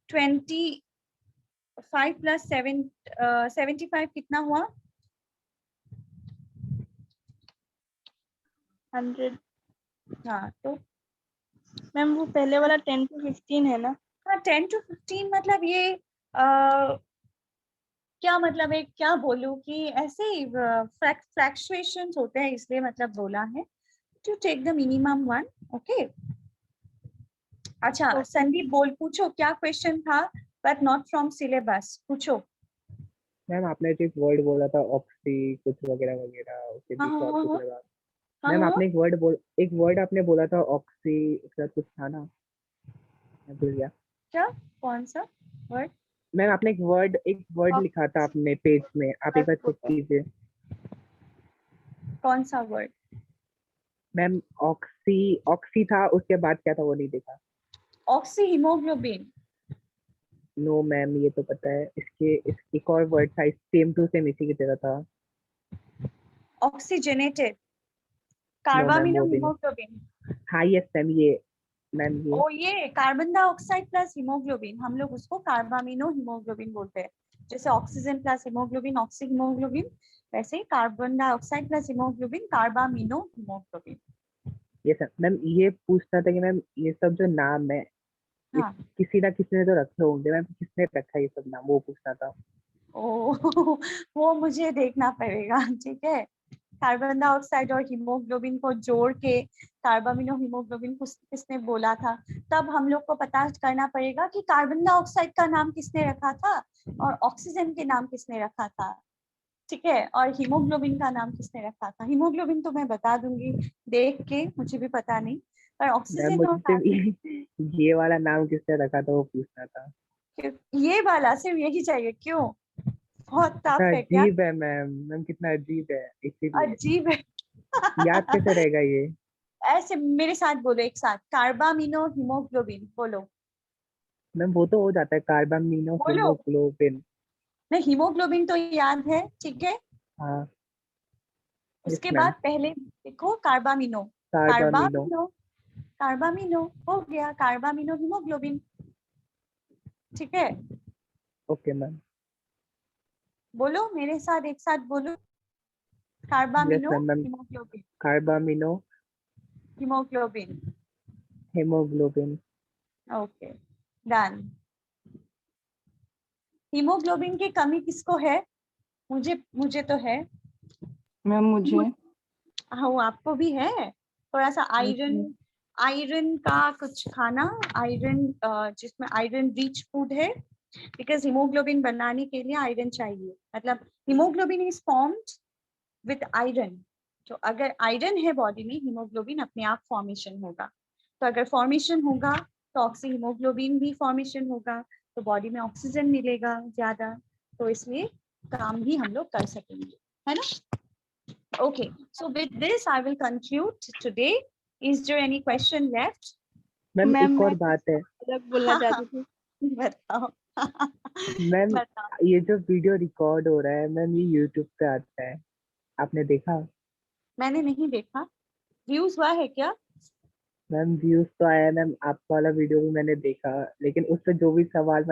25 + 7 75 कितना हुआ? 100। हाँ तो मैम वो पहले वाला 10 to 15 है ना? हाँ 10 to 15 मतलब ये क्या मतलब है, क्या बोलूं कि ऐसे ही फ्लक्चुएशंस होते हैं इसलिए मतलब बोला है to take the minimum one. Okay, अच्छा संदीप बोल, पूछो क्या क्वेश्चन था, बट नॉट फ्रॉम सिलेबस। पूछो। मैम आपने जो एक वर्ड बोला था ऑक्सी कुछ वगैरह वगैरह, उसके हाँ बीच हाँ और कुछ हाँ लगा। हाँ मैम हाँ आपने एक वर्ड आपने बोला था ऑक्सी, उसका कुछ था ना, मैं भूल गया। क्या? कौन सा वर्ड? मैम आपने एक वर्ड लिखा था अपने पेज में, आप एक बार चेक कीजिए। कौन सा वर्ड? मैम ऑक्सी था, उसके बाद क्या था वो नहीं देखा। Oxy haemoglobin. नो मैम ये तो पता है, एक और वर्ड था सेम टू सेम इसी की तरह था। ऑक्सीजनेटेड नो मैम कार्बामिनो वो भी नहीं। हीमोग्लोबिन। हाँ यस मैम ये ओ ये कार्बन डाइऑक्साइड प्लस हीमोग्लोबिन, हम लोग उसको कार्बामिनो हीमोग्लोबिन बोलते हैं। जैसे oxygen plus haemoglobin oxy haemoglobin, वैसे ही carbon dioxide plus haemoglobin carbamino haemoglobin. Yes ma'am ये पूछना था कि मैम ये सब जो नाम है हाँ किसी ना किसी ने तो रखे होंगे मैम, किसने रखा है ये सब नाम, वो पूछना था। ओ वो मुझे देखना पड़ेगा। ठीक है, कार्बन डाइऑक्साइड और हीमोग्लोबिन को जोड़ के कार्बामिनो हीमोग्लोबिन किसने बोला था, तब हम लोग को पता करना पड़ेगा कि कार्बन डाइऑक्साइड का नाम किसने रखा था और ऑक्सीजन के नाम किसने रखा था। ठीक है, और हीमोग्लोबिन का नाम किसने रखा था। हीमोग्लोबिन तो मैं बता दूंगी देख के, मुझे भी पता नहीं, पर मैम ऑक्सीजन और मुझसे कार्बन। ये वाला नाम किसने रखा था वो पूछना था। ये वाला सिर्फ यही चाहिए, क्यों? बहुत टफ है क्या? अजीब है मैम, मैम कितना अजीब है, इसीलिए अजीब है। याद कैसे रहेगा ये? ऐसे मेरे साथ बोलो एक साथ, कार्बामिनो हीमोग्लोबिन बोलो। मैम वो तो हो जाता है, कार्बामिनो बोलो। हीमोग्लोबिन। नहीं, हीमोग्लोबिन तो याद है, ठीक है। हाँ। यस उसके मैम। बाद पहले देखो कार्बामिनो। कार्बामिनो। कार्बामिनो, कार्बामिनो हो गया, कार्बामिनो हीमोग्लोबिन, ठीक है। Okay ma'am. बोलो मेरे साथ, एक साथ बोलो, yes carbamino ma'am. Ma'am haemoglobin, carbamino haemoglobin. Haemoglobin. Okay, done. Haemoglobin की कमी किसको है? मुझे मुझे तो है। मैम मुझे हाँ, वो आपको भी है। थोड़ा सा आयरन, आयरन का कुछ खाना, आयरन जिसमें आयरन रिच फूड है, बिकॉज हीमोग्लोबिन बनाने के लिए आयरन चाहिए। मतलब haemoglobin is formed with iron. तो अगर आयरन है बॉडी में, हीमोग्लोबिन अपने आप फॉर्मेशन होगा। तो अगर फॉर्मेशन होगा तो ऑक्सी हीमोग्लोबिन भी फॉर्मेशन होगा, तो बॉडी में ऑक्सीजन मिलेगा ज्यादा, तो इसलिए काम भी हम लोग कर सकेंगे, है ना? Okay, so with this I will conclude today. Is there any question left? Ma'am ma'am एक मैं और बात है। अलग बोलना चाहती थी। बताओ। मैम बताओ। ये जो वीडियो रिकॉर्ड हो रहा है मैम, ये यूट्यूब पे आता है, आपने देखा? मैंने नहीं देखा, व्यूज हुआ है क्या? मैम व्यूज तो आया है मैम, आपका वाला वीडियो भी मैंने देखा, लेकिन उस पे जो भी सवाल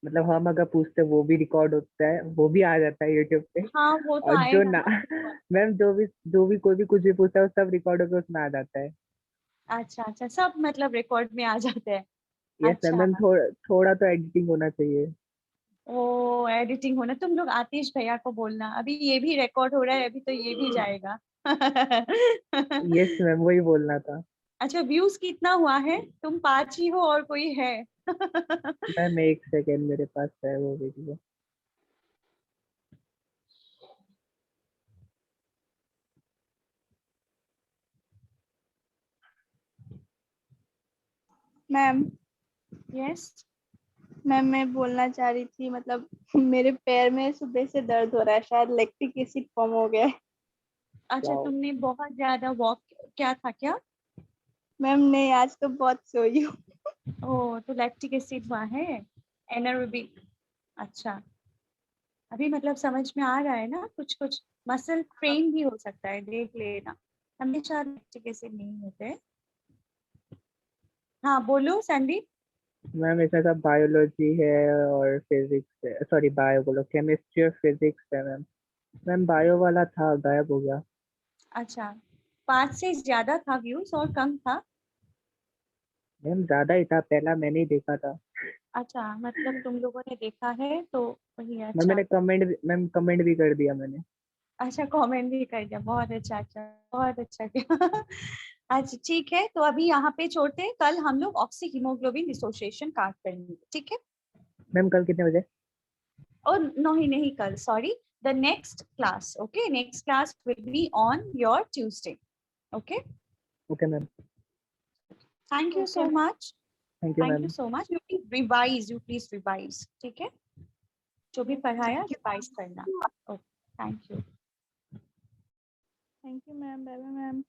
मतलब हम अगर पूछते हैं वो भी रिकॉर्ड होता है, वो भी आ जाता है यूट्यूब पे। हाँ, वो तो और जो आएगा ना ना। मैम जो भी कोई भी कुछ भी पूछता है वो सब रिकॉर्ड होकर उसमें आ जाता है। अच्छा अच्छा, सब मतलब रिकॉर्ड में आ जाते हैं। Yes ma'am. अच्छा, मैम थोड़ा तो एडिटिंग होना चाहिए। ओ एडिटिंग होना, तुम लोग आतिश भैया को बोलना, अभी ये भी रिकॉर्ड हो रहा है, अभी तो ये भी जाएगा। यस मैम, वही बोलना था। अच्छा, व्यूज कितना हुआ है? तुम 5 ही हो और कोई है? मैम एक सेकेंड, मेरे पास है वो वीडियो। Ma'am yes. मैम मैं बोलना चाह रही थी, मतलब मेरे पैर में सुबह से दर्द हो रहा है, शायद लैक्टिक एसिड फॉर्म हो गया है। अच्छा, वाओ। तुमने बहुत ज्यादा वॉक क्या था क्या? मैम नहीं, आज तो बहुत सोई हूँ। ओ, तो लैक्टिक एसिड हुआ है, एनारोबिक। अच्छा, अभी मतलब समझ में आ रहा है ना, कुछ कुछ मसल पेन भी हो सकता है, देख लेना। हमेशा लैक्टिक एसिड नहीं होते। हाँ बोलो संदीप। मैम इसमें सब बायोलॉजी है और फिजिक्स है, सॉरी बायो बोलो, केमिस्ट्री और फिजिक्स है मैम। मैम बायो वाला था, गायब हो गया। अच्छा, 5 से ज्यादा था व्यूज और कम था? मैम ज्यादा ही था, पहला मैंने ही देखा था। अच्छा, मतलब तुम लोगों ने देखा है तो वही। मैम अच्छा, मैंने कमेंट भी कर दिया मैंने। अच्छा कमेंट भी कर दिया, बहुत अच्छा, अच्छा बहुत अच्छा किया। अच्छा ठीक है, तो अभी यहाँ पे छोड़ते हैं, कल हम लोग ऑक्सी हीमोग्लोबिन डिसोसिएशन काट करेंगे, ठीक है? मैम कल कितने बजे? और नहीं नहीं कल, sorry, the next class, okay, next class will be on your Tuesday, okay. Okay ma'am. Thank you okay so much. Thank you thank you ma'am. So much, you please revise, you please revise, ठीक है? जो भी पढ़ाया revise करना। Okay, thank you. Thank you ma'am, bye bye ma'am.